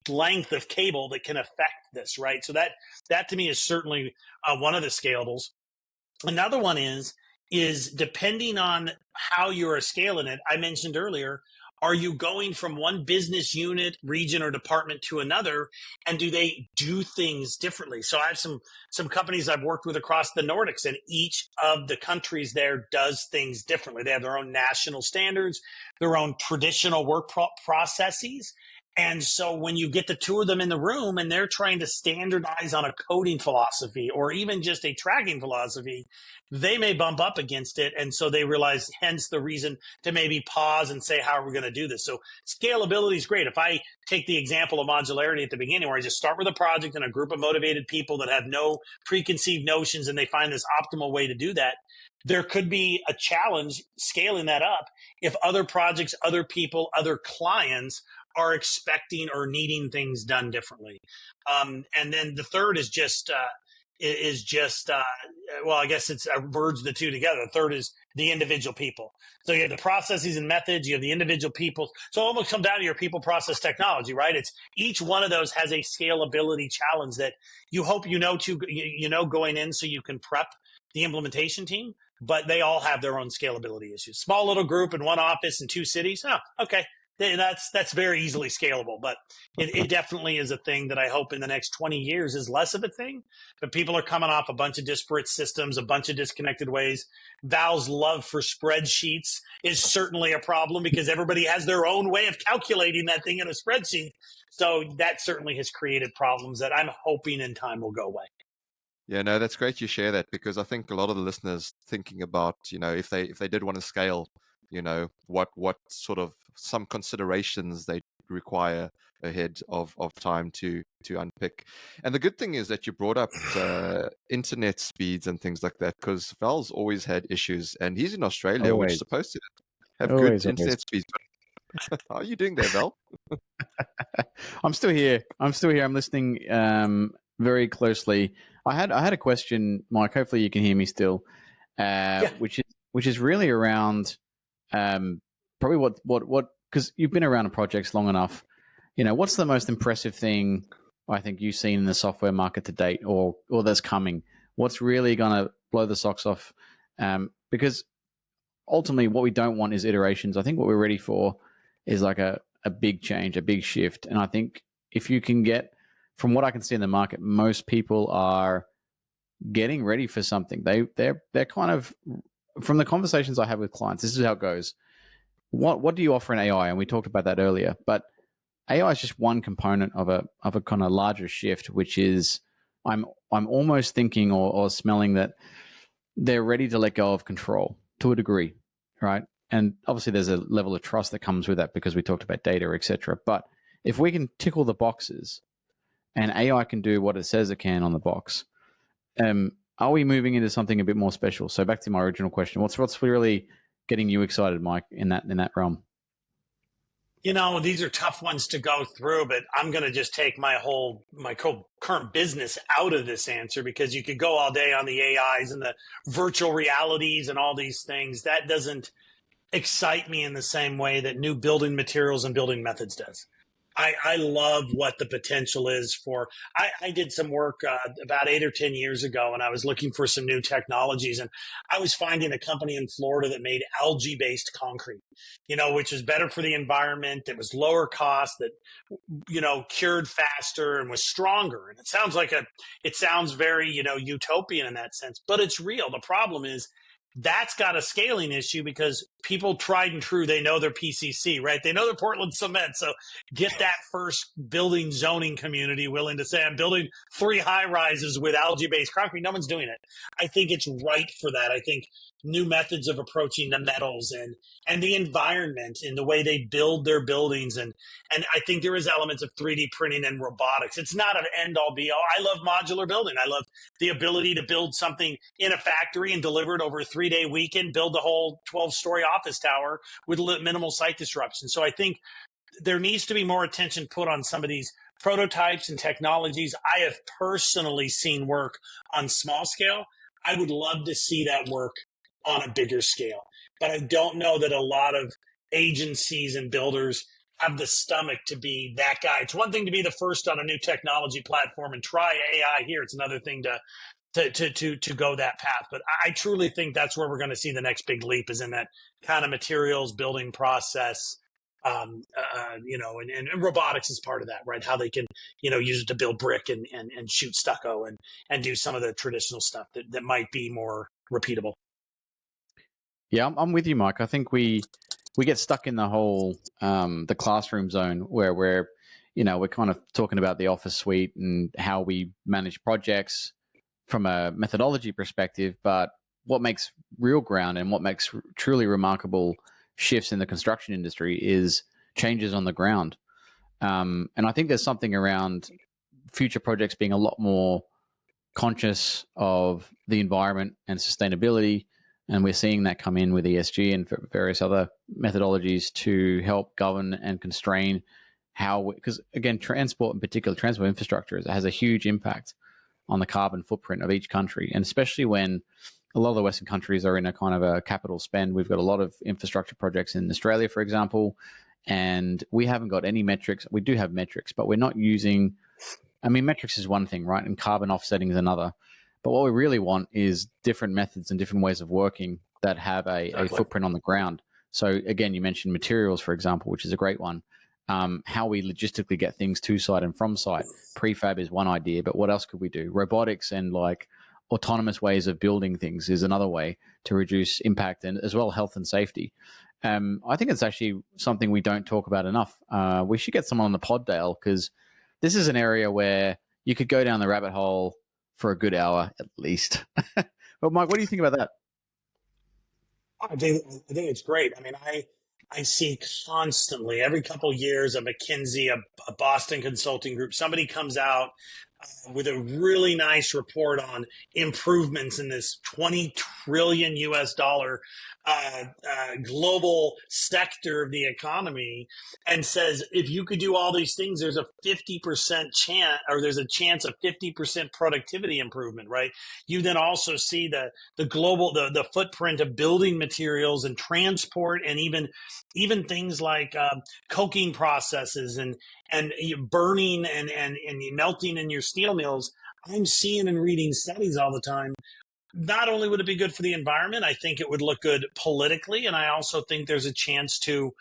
length of cable that can affect this, right? So that to me is certainly one of the scalables. Another one is depending on how you're scaling it. I mentioned earlier, are you going from one business unit, region, or department to another, and do they do things differently? So I have some companies I've worked with across the Nordics, and each of the countries there does things differently. They have their own national standards, their own traditional work processes. And so when you get the two of them in the room and they're trying to standardize on a coding philosophy or even just a tracking philosophy, they may bump up against it. And so they realize, hence the reason to maybe pause and say, how are we going to do this? So scalability is great. If I take the example of modularity at the beginning, where I just start with a project and a group of motivated people that have no preconceived notions and they find this optimal way to do that, there could be a challenge scaling that up if other projects, other people, other clients are expecting or needing things done differently. And then the third is just is just, well, I guess it's merge the two together. The third is the individual people. So you have the processes and methods, you have the individual people. So it almost comes down to your people, process, technology, right? It's each one of those has a scalability challenge that you hope going in so you can prep the implementation team, but they all have their own scalability issues. Small little group in one office in 2 cities. Oh, okay. That's very easily scalable, but it definitely is a thing that I hope in the next 20 years is less of a thing. But people are coming off a bunch of disparate systems, a bunch of disconnected ways. Val's love for spreadsheets is certainly a problem because everybody has their own way of calculating that thing in a spreadsheet. So that certainly has created problems that I'm hoping in time will go away. Yeah, no, that's great you share that, because I think a lot of the listeners thinking about, if they did want to scale, what sort of some considerations they require ahead of time to unpick. And the good thing is that you brought up internet speeds and things like that, because Val's always had issues, and he's in Australia, which is supposed to have good internet speeds. How are you doing there, Val? I'm still here. I'm listening very closely. I had a question, Mike. Hopefully you can hear me still, which is really around probably what because you've been around projects long enough. What's the most impressive thing I think you've seen in the software market to date, or that's coming? What's really going to blow the socks off? Because ultimately, what we don't want is iterations. I think what we're ready for is like a big change, a big shift. And I think if you can get, from what I can see in the market, most people are getting ready for something. They're kind of, from the conversations I have with clients, this is how it goes. What do you offer in AI? And we talked about that earlier, but AI is just one component of a kind of larger shift, which is I'm almost thinking or smelling that they're ready to let go of control to a degree, right? And obviously there's a level of trust that comes with that because we talked about data, et cetera. But if we can tickle the boxes and AI can do what it says it can on the box, are we moving into something a bit more special? So back to my original question, what's really getting you excited, Mike, in that realm? These are tough ones to go through, but I'm going to just take my current business out of this answer, because you could go all day on the AIs and the virtual realities and all these things. That doesn't excite me in the same way that new building materials and building methods does. I love what the potential is for. I did some work about 8 or 10 years ago, and I was looking for some new technologies, and I was finding a company in Florida that made algae-based concrete, which is better for the environment. It was lower cost, that cured faster and was stronger. And it sounds very utopian in that sense, but it's real. The problem is, that's got a scaling issue because people tried and true, they know their PCC, right? They know their Portland cement. So get that first building zoning community willing to say, I'm building 3 high rises with algae-based concrete. No one's doing it. I think it's right for that. I think new methods of approaching the metals and the environment in the way they build their buildings. And I think there is elements of 3D printing and robotics. It's not an end all be all. I love modular building. I love the ability to build something in a factory and deliver it over a 3-day weekend, build the whole 12-story office tower with minimal site disruption. So I think there needs to be more attention put on some of these prototypes and technologies. I have personally seen work on small scale. I would love to see that work on a bigger scale, but I don't know that a lot of agencies and builders have the stomach to be that guy. It's one thing to be the first on a new technology platform and try AI here. It's another thing to go that path. But I truly think that's where we're going to see the next big leap, is in that kind of materials building process. And robotics is part of that, right? How they can, use it to build brick and shoot stucco and do some of the traditional stuff that might be more repeatable. Yeah, I'm with you, Mike. I think we get stuck in the whole the classroom zone where we're kind of talking about the office suite and how we manage projects from a methodology perspective, but what makes real ground and what makes truly remarkable shifts in the construction industry is changes on the ground. And I think there's something around future projects being a lot more conscious of the environment and sustainability. And we're seeing that come in with ESG and various other methodologies to help govern and constrain because again, transport in particular, transport infrastructure has a huge impact on the carbon footprint of each country. And especially when a lot of the Western countries are in a kind of a capital spend. We've got a lot of infrastructure projects in Australia, for example, and we haven't got any metrics. We do have metrics, but we're not using, I mean, metrics is one thing, right? And carbon offsetting is another. But what we really want is different methods and different ways of working that have a footprint on the ground. So again, you mentioned materials, for example, which is a great one. How we logistically get things to site and from site. Prefab is one idea, but what else could we do? Robotics and like autonomous ways of building things is another way to reduce impact and as well health and safety. I think it's actually something we don't talk about enough. We should get someone on the pod, Dale, because this is an area where you could go down the rabbit hole for a good hour at least. But Mike, what do you think about that? I think it's great. I mean, I see constantly every couple of years a McKinsey, a Boston consulting group, somebody comes out with a really nice report on improvements in this 20 trillion US dollar global sector of the economy, and says if you could do all these things, there's a 50% chance, or there's a chance of 50% productivity improvement, right? You then also see the global the footprint of building materials and transport, and even things like coking processes and burning and melting in your steel mills. I'm seeing and reading studies all the time. Not only would it be good for the environment, I think it would look good politically, and I also think there's a chance to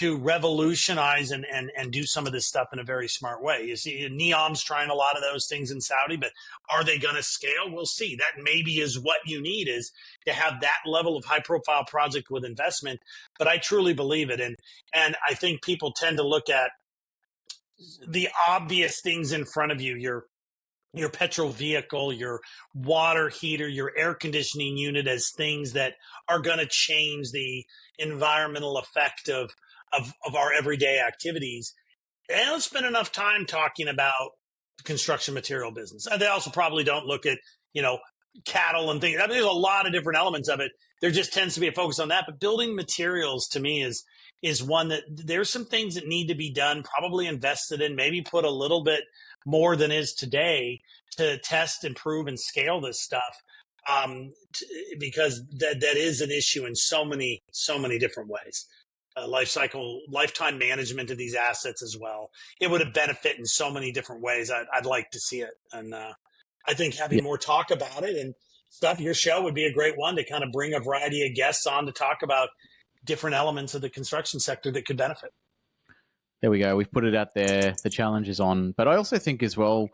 revolutionize and do some of this stuff in a very smart way. You see, NEOM's trying a lot of those things in Saudi, but are they going to scale? We'll see. That maybe is what you need, is to have that level of high-profile project with investment. But I truly believe it, and I think people tend to look at the obvious things in front of you, your petrol vehicle, your water heater, your air conditioning unit, as things that are going to change the environmental effect of our everyday activities. They don't spend enough time talking about the construction material business. And they also probably don't look at, cattle and things. I mean, there's a lot of different elements of it. There just tends to be a focus on that. But building materials, to me, is one that there's some things that need to be done, probably invested in, maybe put a little bit more than is today to test, improve, and scale this stuff, because that is an issue in so many different ways. Lifetime management of these assets as well. It would have benefit in so many different ways. I'd like to see it, and I think having more talk about it and stuff. Your show would be a great one to kind of bring a variety of guests on to talk about different elements of the construction sector that could benefit. There we go. We've put it out there. The challenge is on. But I also think as well,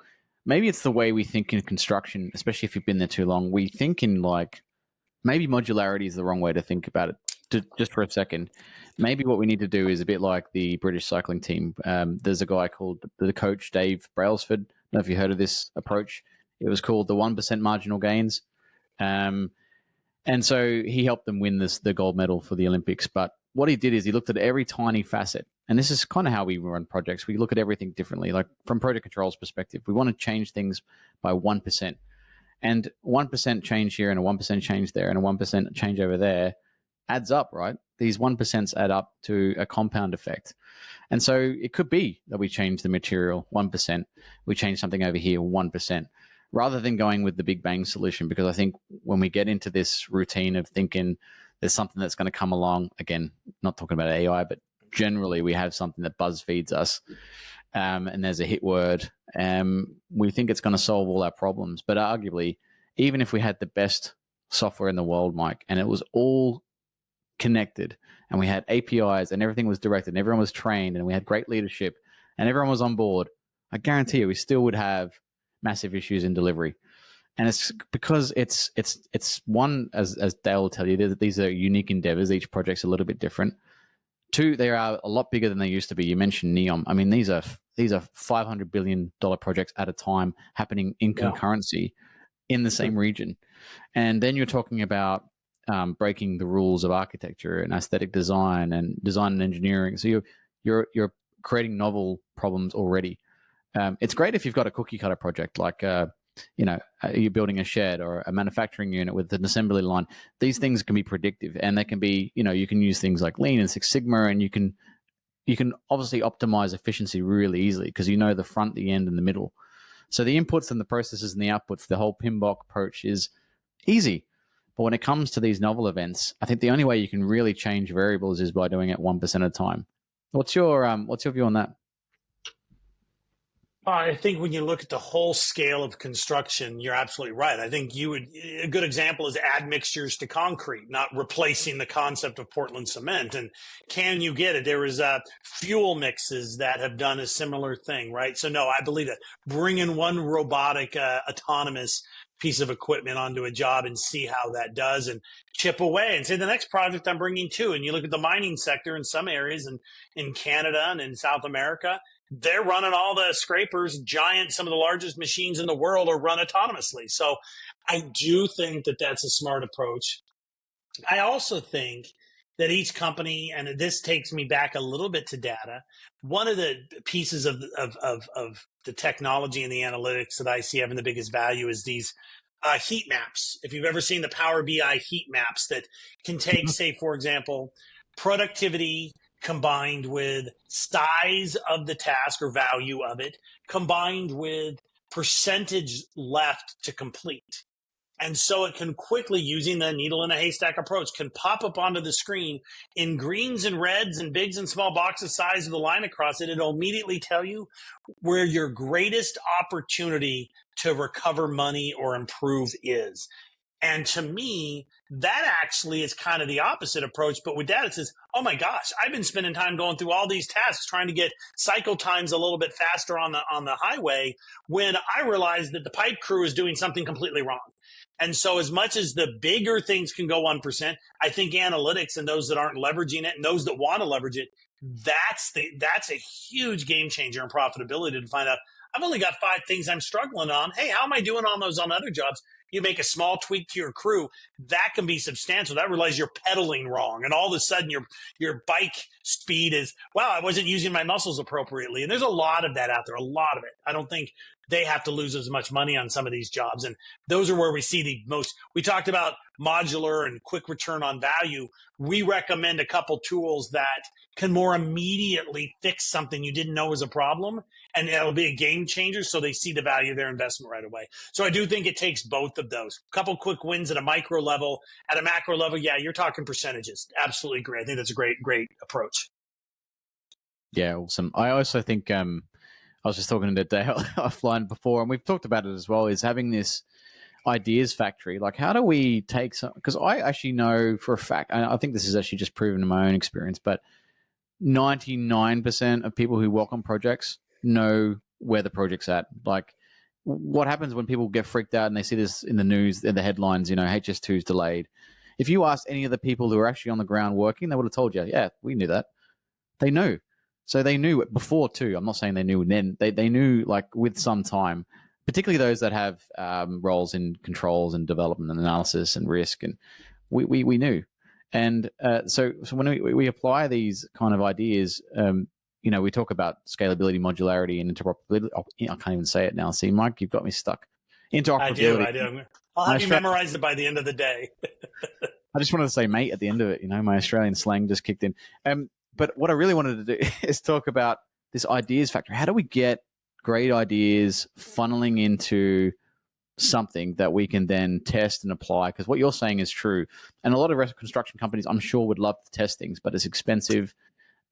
maybe it's the way we think in construction, especially if you've been there too long. We think in maybe modularity is the wrong way to think about it. Just for a second, maybe what we need to do is a bit like the British cycling team. There's a guy called the coach, Dave Brailsford. I don't know if you heard of this approach. It was called the 1% marginal gains. And so he helped them win the gold medal for the Olympics. But what he did is he looked at every tiny facet. And this is kind of how we run projects. We look at everything differently. Like from project control's perspective, we want to change things by 1%. And 1% change here and a 1% change there and a 1% change over there adds up, right? These 1% add up to a compound effect. And so it could be that we change the material 1%. We change something over here 1%. Rather than going with the big bang solution, because I think when we get into this routine of thinking there's something that's going to come along, again, not talking about AI, but generally we have something that buzz feeds us, and there's a hit word, we think it's going to solve all our problems. But arguably, even if we had the best software in the world, Mike, and it was all connected, and we had APIs and everything was directed and everyone was trained and we had great leadership and everyone was on board, I guarantee you we still would have massive issues in delivery. And it's because it's one, as Dale will tell you, these are unique endeavors. Each project's a little bit different. Two, they are a lot bigger than they used to be. You mentioned NEOM. I mean, these are $500 billion projects at a time happening in concurrency in the same region. And then you're talking about breaking the rules of architecture and aesthetic design and engineering. So you're creating novel problems already. It's great if you've got a cookie cutter project like you're building a shed or a manufacturing unit with an assembly line. These things can be predictive, and they can be, you can use things like Lean and Six Sigma, and you can obviously optimize efficiency really easily because you know the front, the end, and the middle. So the inputs and the processes and the outputs, the whole PMBOK approach is easy. But when it comes to these novel events, I think the only way you can really change variables is by doing it 1% at a time. What's your view on that? I think when you look at the whole scale of construction, you're absolutely right. I think a good example is add mixtures to concrete, not replacing the concept of Portland cement. And can you get it? There is fuel mixes that have done a similar thing, right? So no, I believe that bring in one robotic, autonomous piece of equipment onto a job and see how that does and chip away and say the next project I'm bringing two. And you look at the mining sector in some areas in Canada and in South America, they're running all the scrapers, some of the largest machines in the world are run autonomously. So I do think that that's a smart approach. I also think that each company, and this takes me back a little bit to data, one of the pieces of the technology and the analytics that I see having the biggest value is these heat maps. If you've ever seen the Power BI heat maps that can take, say, for example, productivity combined with size of the task or value of it, combined with percentage left to complete. And so it can quickly, using the needle in a haystack approach, can pop up onto the screen in greens and reds and bigs and small boxes, size of the line across it. It'll immediately tell you where your greatest opportunity to recover money or improve is. And to me, that actually is kind of the opposite approach. But with that, it says, oh my gosh, I've been spending time going through all these tasks trying to get cycle times a little bit faster on the highway when I realized that the pipe crew is doing something completely wrong. And so as much as the bigger things can go 1%, I think analytics and those that aren't leveraging it and those that want to leverage it, that's a huge game changer in profitability to find out, I've only got 5 things I'm struggling on. Hey, how am I doing on those on other jobs? You make a small tweak to your crew, that can be substantial. That realize you're pedaling wrong. And all of a sudden your bike speed is, wow, I wasn't using my muscles appropriately. And there's a lot of that out there, a lot of it. I don't think they have to lose as much money on some of these jobs. And those are where we see the most. We talked about modular and quick return on value. We recommend a couple tools that can more immediately fix something you didn't know was a problem. And it'll be a game changer, so they see the value of their investment right away. So I do think it takes both of those. A couple quick wins at a micro level. At a macro level, yeah, you're talking percentages. Absolutely great. I think that's a great approach. Yeah, awesome. I also think I was just talking to Dale offline before, and we've talked about it as well, is having this ideas factory. Like, how do we take some, because I actually know for a fact, and I think this is actually just proven in my own experience, but 99% of people who work on projects know where the project's at. Like, what happens when people get freaked out and they see this in the news, in the headlines, HS2 is delayed. If you ask any of the people who are actually on the ground working, they would have told you, yeah, we knew that. They knew. So they knew it before too. I'm not saying they knew then. They knew, like, with some time, particularly those that have roles in controls and development and analysis and risk. And we knew. And so when we apply these kind of ideas, we talk about scalability, modularity, and interoperability. Oh, I can't even say it now. See, Mike, you've got me stuck. Interoperability. I do. I'll have you memorize it by the end of the day. I just wanted to say mate at the end of it. My Australian slang just kicked in. But what I really wanted to do is talk about this ideas factory. How do we get great ideas funneling into something that we can then test and apply? Because what you're saying is true. And a lot of construction companies, I'm sure, would love to test things, but it's expensive.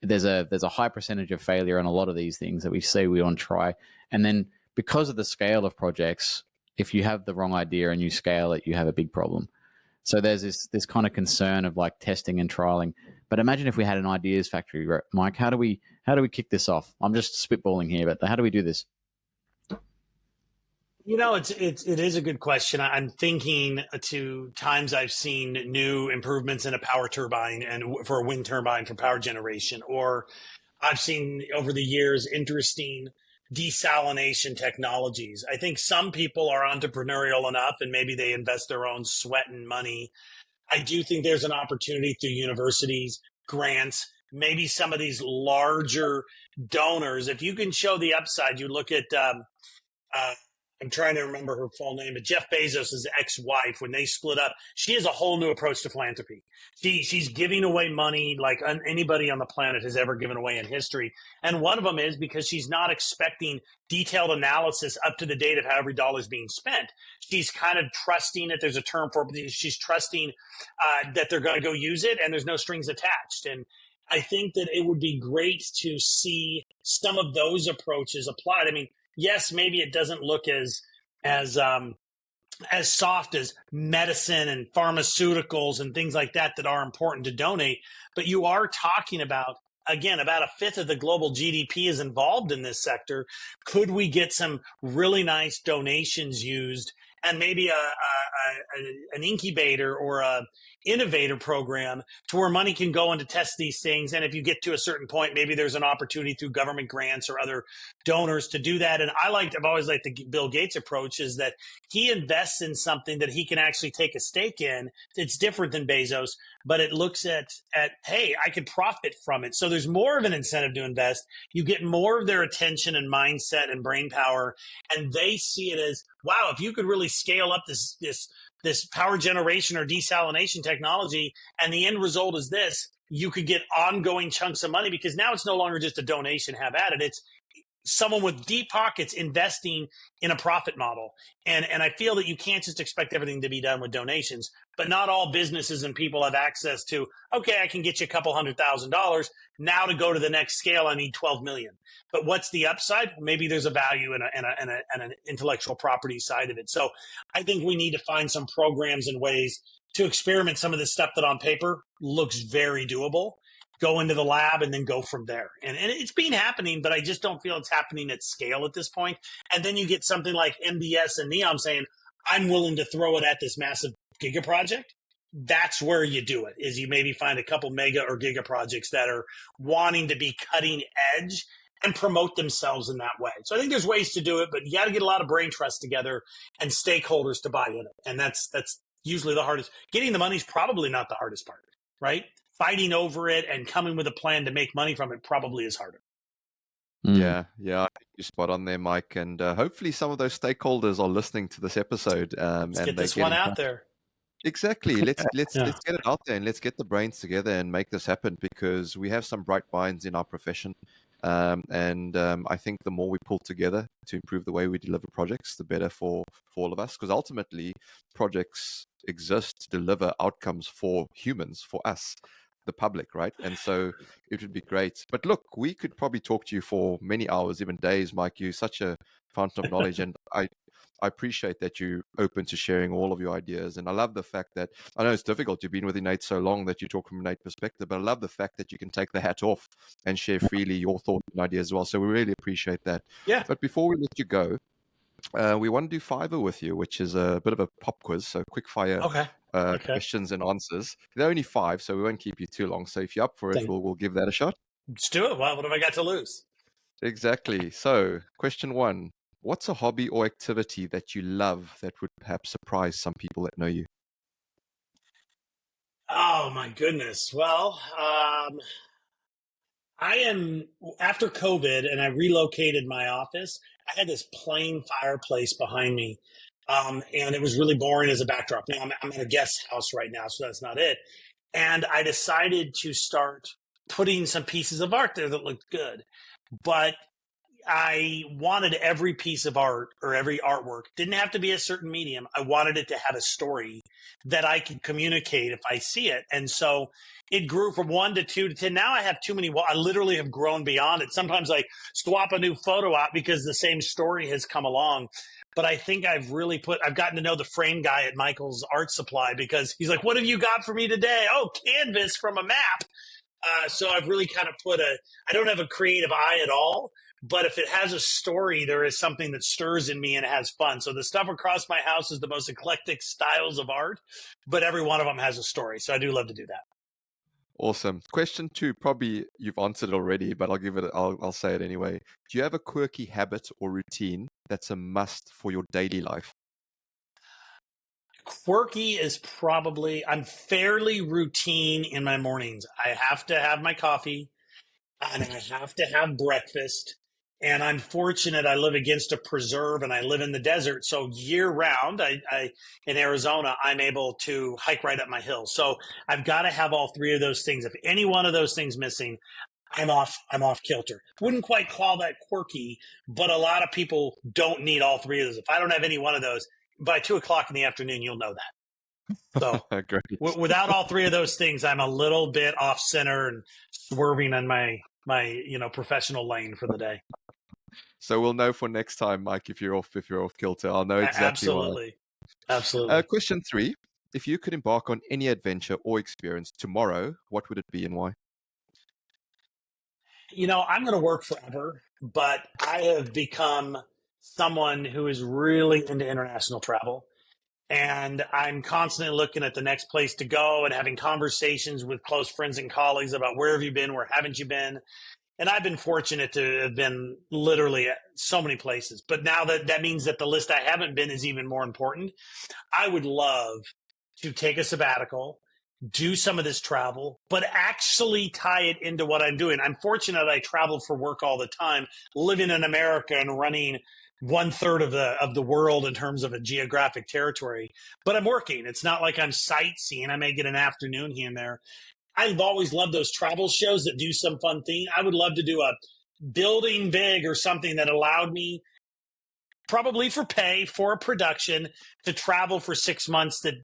There's a high percentage of failure on a lot of these things that we say we want to try. And then because of the scale of projects, if you have the wrong idea and you scale it, you have a big problem. So there's this kind of concern of like testing and trialing. But imagine if we had an ideas factory, Mike. How do we kick this off? I'm just spitballing here, but how do we do this? It is a good question. I'm thinking to times I've seen new improvements in a power turbine and for a wind turbine for power generation, or I've seen over the years interesting desalination technologies. I think some people are entrepreneurial enough and maybe they invest their own sweat and money. I do think there's an opportunity through universities, grants, maybe some of these larger donors. If you can show the upside, you look at I'm trying to remember her full name, but Jeff Bezos' ex-wife, when they split up, she has a whole new approach to philanthropy. She's giving away money like anybody on the planet has ever given away in history. And one of them is because she's not expecting detailed analysis up to the date of how every dollar is being spent. She's kind of trusting that there's a term for it. She's trusting that they're going to go use it and there's no strings attached. And I think that it would be great to see some of those approaches applied. I mean, yes, maybe it doesn't look as soft as medicine and pharmaceuticals and things like that are important to donate, but you are talking about, again, about a fifth of the global GDP is involved in this sector. Could we get some really nice donations used and maybe an incubator or a innovator program to where money can go in to test these things? And if you get to a certain point, maybe there's an opportunity through government grants or other donors to do that. And I've always liked the Bill Gates approach, is that he invests in something that he can actually take a stake in. It's different than Bezos, but it looks at, hey, I could profit from it. So there's more of an incentive to invest. You get more of their attention and mindset and brain power, and they see it as, wow, if you could really scale up this power generation or desalination technology, and the end result is this, you could get ongoing chunks of money, because now it's no longer just a donation, have at it. It's someone with deep pockets investing in a profit model. And I feel that you can't just expect everything to be done with donations, but not all businesses and people have access to, okay, I can get you a couple $100,000. Now to go to the next scale, I need 12 million. But what's the upside? Maybe there's a value and an intellectual property side of it. So I think we need to find some programs and ways to experiment some of this stuff that on paper looks very doable, go into the lab, and then go from there. And it's been happening, but I just don't feel it's happening at scale at this point. And then you get something like MBS and NEOM saying, I'm willing to throw it at this massive giga project. That's where you do it, is you maybe find a couple mega or giga projects that are wanting to be cutting edge and promote themselves in that way. So I think there's ways to do it, but you got to get a lot of brain trust together and stakeholders to buy in it. And that's usually the hardest. Getting the money is probably not the hardest part, right? Fighting over it and coming with a plan to make money from it probably is harder. Yeah, I think you're spot on there, Mike. And hopefully some of those stakeholders are listening to this episode. Let's get this one out there. Exactly. Let's get it out there, and let's get the brains together and make this happen, because we have some bright minds in our profession. And I think the more we pull together to improve the way we deliver projects, the better for all of us, because ultimately projects exist to deliver outcomes for humans, for us, the public, right? And so it would be great. But look, we could probably talk to you for many hours, even days, Mike. You're such a fountain of knowledge, and I appreciate that you're open to sharing all of your ideas. And I love the fact that, I know it's difficult, you've been with InEight so long that you talk from an InEight perspective, but I love the fact that you can take the hat off and share freely your thoughts and ideas as well. So we really appreciate that. Yeah. But before we let you go, we want to do Fiverr with you, which is a bit of a pop quiz, so quick fire questions and answers. They're only 5, so we won't keep you too long. So if you're up for it, we'll give that a shot. Let's do it. Well, what have I got to lose? Exactly. So question 1. What's a hobby or activity that you love that would perhaps surprise some people that know you? Oh, my goodness. Well, I am, after COVID and I relocated my office, I had this plain fireplace behind me. And it was really boring as a backdrop. Now I'm in a guest house right now, so that's not it. And I decided to start putting some pieces of art there that looked good. But I wanted every piece of art or every artwork, didn't have to be a certain medium. I wanted it to have a story that I could communicate if I see it. And so it grew from 1 to 2 to 10. Now I have too many. I literally have grown beyond it. Sometimes I swap a new photo out because the same story has come along. But I think I've gotten to know the frame guy at Michael's Art Supply, because he's like, what have you got for me today? Oh, canvas from a map. So I've really kind of I don't have a creative eye at all, but if it has a story, there is something that stirs in me and it has fun. So the stuff across my house is the most eclectic styles of art, but every one of them has a story. So I do love to do that. Awesome. Question 2, probably you've answered it already, but I'll say it anyway. Do you have a quirky habit or routine that's a must for your daily life? Quirky is I'm fairly routine in my mornings. I have to have my coffee and I have to have breakfast. And I'm fortunate I live against a preserve and I live in the desert. So year round, I in Arizona, I'm able to hike right up my hill. So I've got to have all three of those things. If any one of those things missing, I'm off kilter. Wouldn't quite call that quirky, but a lot of people don't need all three of those. If I don't have any one of those, by 2:00 in the afternoon, you'll know that. So without all three of those things, I'm a little bit off center and swerving on my professional lane for the day. So we'll know for next time, Mike, if you're off kilter. I'll know exactly Absolutely. why. Absolutely. Question 3. If you could embark on any adventure or experience tomorrow, what would it be and why? I'm going to work forever, but I have become someone who is really into international travel. And I'm constantly looking at the next place to go and having conversations with close friends and colleagues about where have you been, where haven't you been? And I've been fortunate to have been literally at so many places. But now that means that the list I haven't been is even more important. I would love to take a sabbatical, do some of this travel, but actually tie it into what I'm doing. I'm fortunate I travel for work all the time, living in America and running 1/3 of the world in terms of a geographic territory. But I'm working. It's not like I'm sightseeing. I may get an afternoon here and there. I've always loved those travel shows that do some fun thing. I would love to do a building big or something that allowed me, probably for pay, for a production, to travel for 6 months that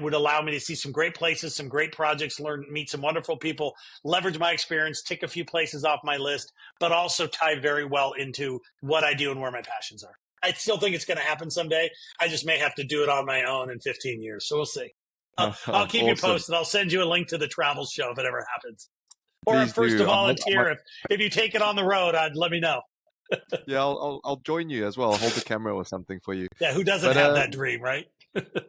would allow me to see some great places, some great projects, meet some wonderful people, leverage my experience, tick a few places off my list, but also tie very well into what I do and where my passions are. I still think it's going to happen someday. I just may have to do it on my own in 15 years. So we'll see. I'll keep you posted. I'll send you a link to the travel show if it ever happens. Or I'm first to volunteer. If you take it on the road, let me know. Yeah, I'll join you as well. I'll hold the camera or something for you. Yeah, who doesn't have that dream, right?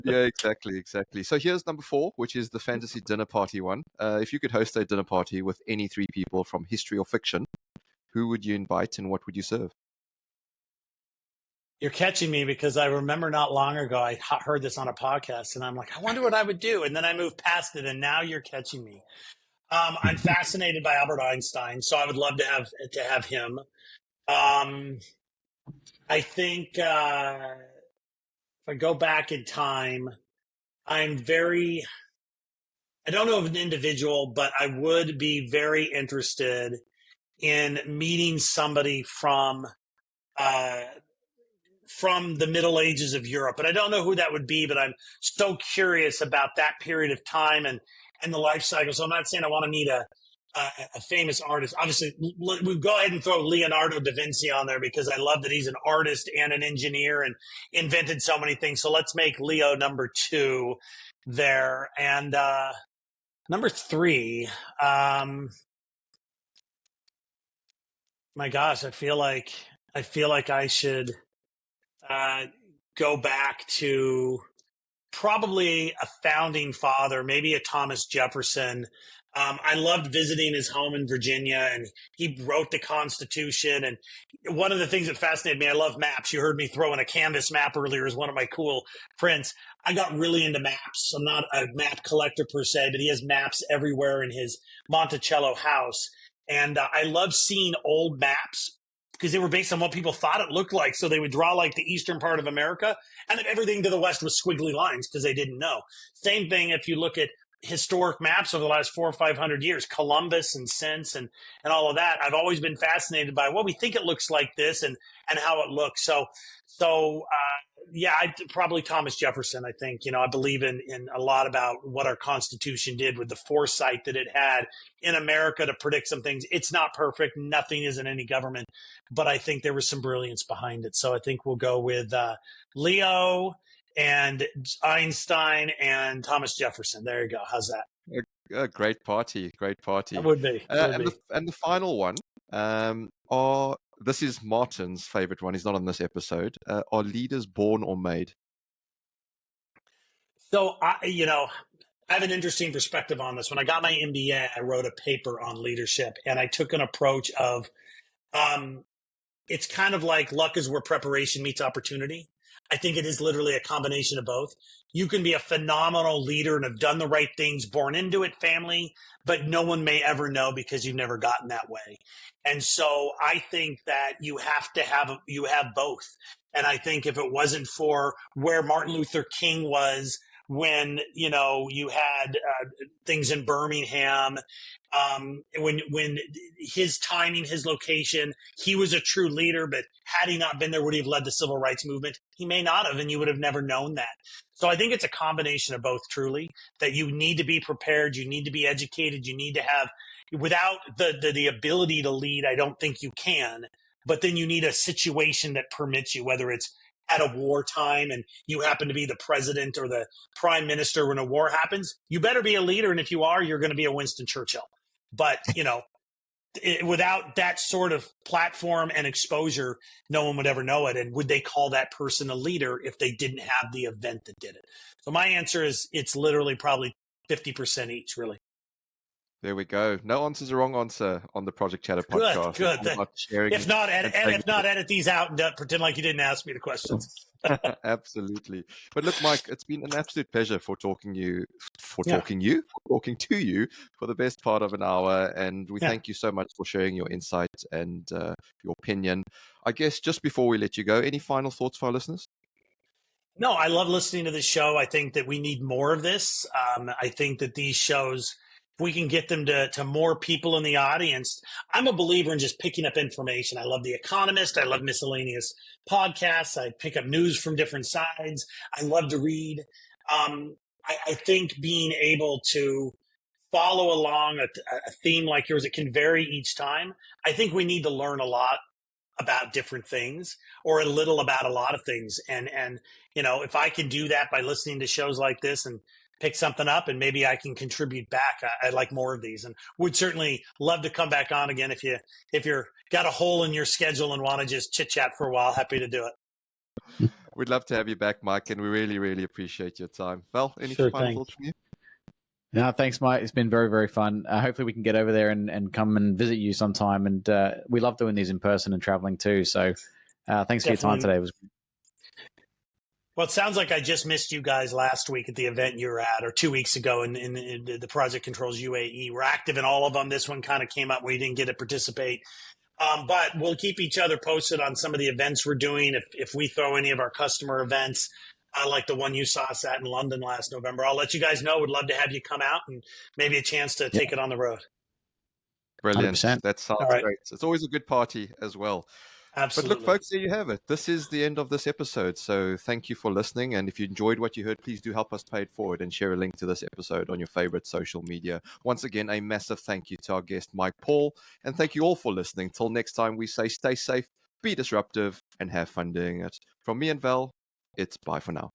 Yeah, exactly. So here's number 4, which is the fantasy dinner party one. If you could host a dinner party with any 3 people from history or fiction, who would you invite and what would you serve? You're catching me because I remember not long ago I heard this on a podcast and I'm like, I wonder what I would do. And then I moved past it and now you're catching me. I'm fascinated by Albert Einstein, so I would love to have him. I think if I go back in time, I don't know of an individual, but I would be very interested in meeting somebody from the Middle Ages of Europe. But I don't know who that would be, but I'm so curious about that period of time and the life cycle. So I'm not saying I want to meet a famous artist. Obviously, we go ahead and throw Leonardo da Vinci on there because I love that he's an artist and an engineer and invented so many things. So let's make Leo number 2 there. And number 3, my gosh, I feel like I should go back to probably a founding father, maybe a Thomas Jefferson. I loved visiting his home in Virginia, and he wrote the Constitution. And one of the things that fascinated me, I love maps. You heard me throw in a canvas map earlier as one of my cool prints. I got really into maps. I'm not a map collector per se, but he has maps everywhere in his Monticello house. And I love seeing old maps because they were based on what people thought it looked like. So they would draw like the eastern part of America, and then everything to the west was squiggly lines because they didn't know. Same thing if you look at historic maps over the last 400 or 500 years, Columbus and Sense and all of that. I've always been fascinated by, well, we think it looks like this and how it looks. So yeah, probably Thomas Jefferson. I think, I believe in a lot about what our Constitution did with the foresight that it had in America to predict some things. It's not perfect. Nothing is in any government, but I think there was some brilliance behind it. So I think we'll go with Leo and Einstein and Thomas Jefferson. There you go. How's that? A great party. It would be. And the final one, this is Martin's favorite one. He's not on this episode. Are leaders born or made? So, I have an interesting perspective on this. When I got my MBA, I wrote a paper on leadership, and I took an approach of it's kind of like luck is where preparation meets opportunity. I think it is literally a combination of both. You can be a phenomenal leader and have done the right things, born into it, family, but no one may ever know because you've never gotten that way. And so I think that you have both. And I think if it wasn't for where Martin Luther King was when, you had things in Birmingham, when his timing, his location, he was a true leader, but had he not been there, would he have led the civil rights movement? He may not have, and you would have never known that. So I think it's a combination of both, truly, that you need to be prepared, you need to be educated, you need to have, without the ability to lead, I don't think you can, but then you need a situation that permits you, whether it's at a wartime and you happen to be the president or the prime minister when a war happens, you better be a leader. And if you are, you're going to be a Winston Churchill. But, without that sort of platform and exposure, no one would ever know it. And would they call that person a leader if they didn't have the event that did it? So my answer is it's literally probably 50% each, really. There we go. No answer's a wrong answer on the Project Chatter podcast. Good. If not, edit these out and pretend like you didn't ask me the questions. Absolutely. But look, Mike, it's been an absolute pleasure talking to you for the best part of an hour. And we thank you so much for sharing your insights and your opinion. I guess just before we let you go, any final thoughts for our listeners? No, I love listening to this show. I think that we need more of this. I think that these shows, if we can get them to more people in the audience, I'm a believer in just picking up information. I love The Economist. I love miscellaneous podcasts. I pick up news from different sides. I love to read. I think being able to follow along a theme like yours, it can vary each time. I think we need to learn a lot about different things, or a little about a lot of things. And if I can do that by listening to shows like this and pick something up, and maybe I can contribute back, I'd like more of these, and would certainly love to come back on again if you're got a hole in your schedule and want to just chit chat for a while. Happy to do it. We'd love to have you back, Mike, and we really, really appreciate your time. Val, any final thoughts from you? No, thanks, Mike. It's been very, very fun. Hopefully we can get over there and come and visit you sometime. And we love doing these in person and traveling too. So thanks for your time today. Well, it sounds like I just missed you guys last week at the event you were at, or 2 weeks ago in the Project Controls UAE. We're active in all of them. This one kind of came up where you didn't get to participate. But we'll keep each other posted on some of the events we're doing. If we throw any of our customer events, like the one you saw us at in London last November, I'll let you guys know. Would love to have you come out and maybe a chance to take it on the road. Brilliant. 100%. That sounds great. It's always a good party as well. Absolutely. But look, folks, there you have it. This is the end of this episode. So thank you for listening. And if you enjoyed what you heard, please do help us pay it forward and share a link to this episode on your favorite social media. Once again, a massive thank you to our guest, Mike Paul. And thank you all for listening. Till next time, we say stay safe, be disruptive, and have fun doing it. From me and Val, it's bye for now.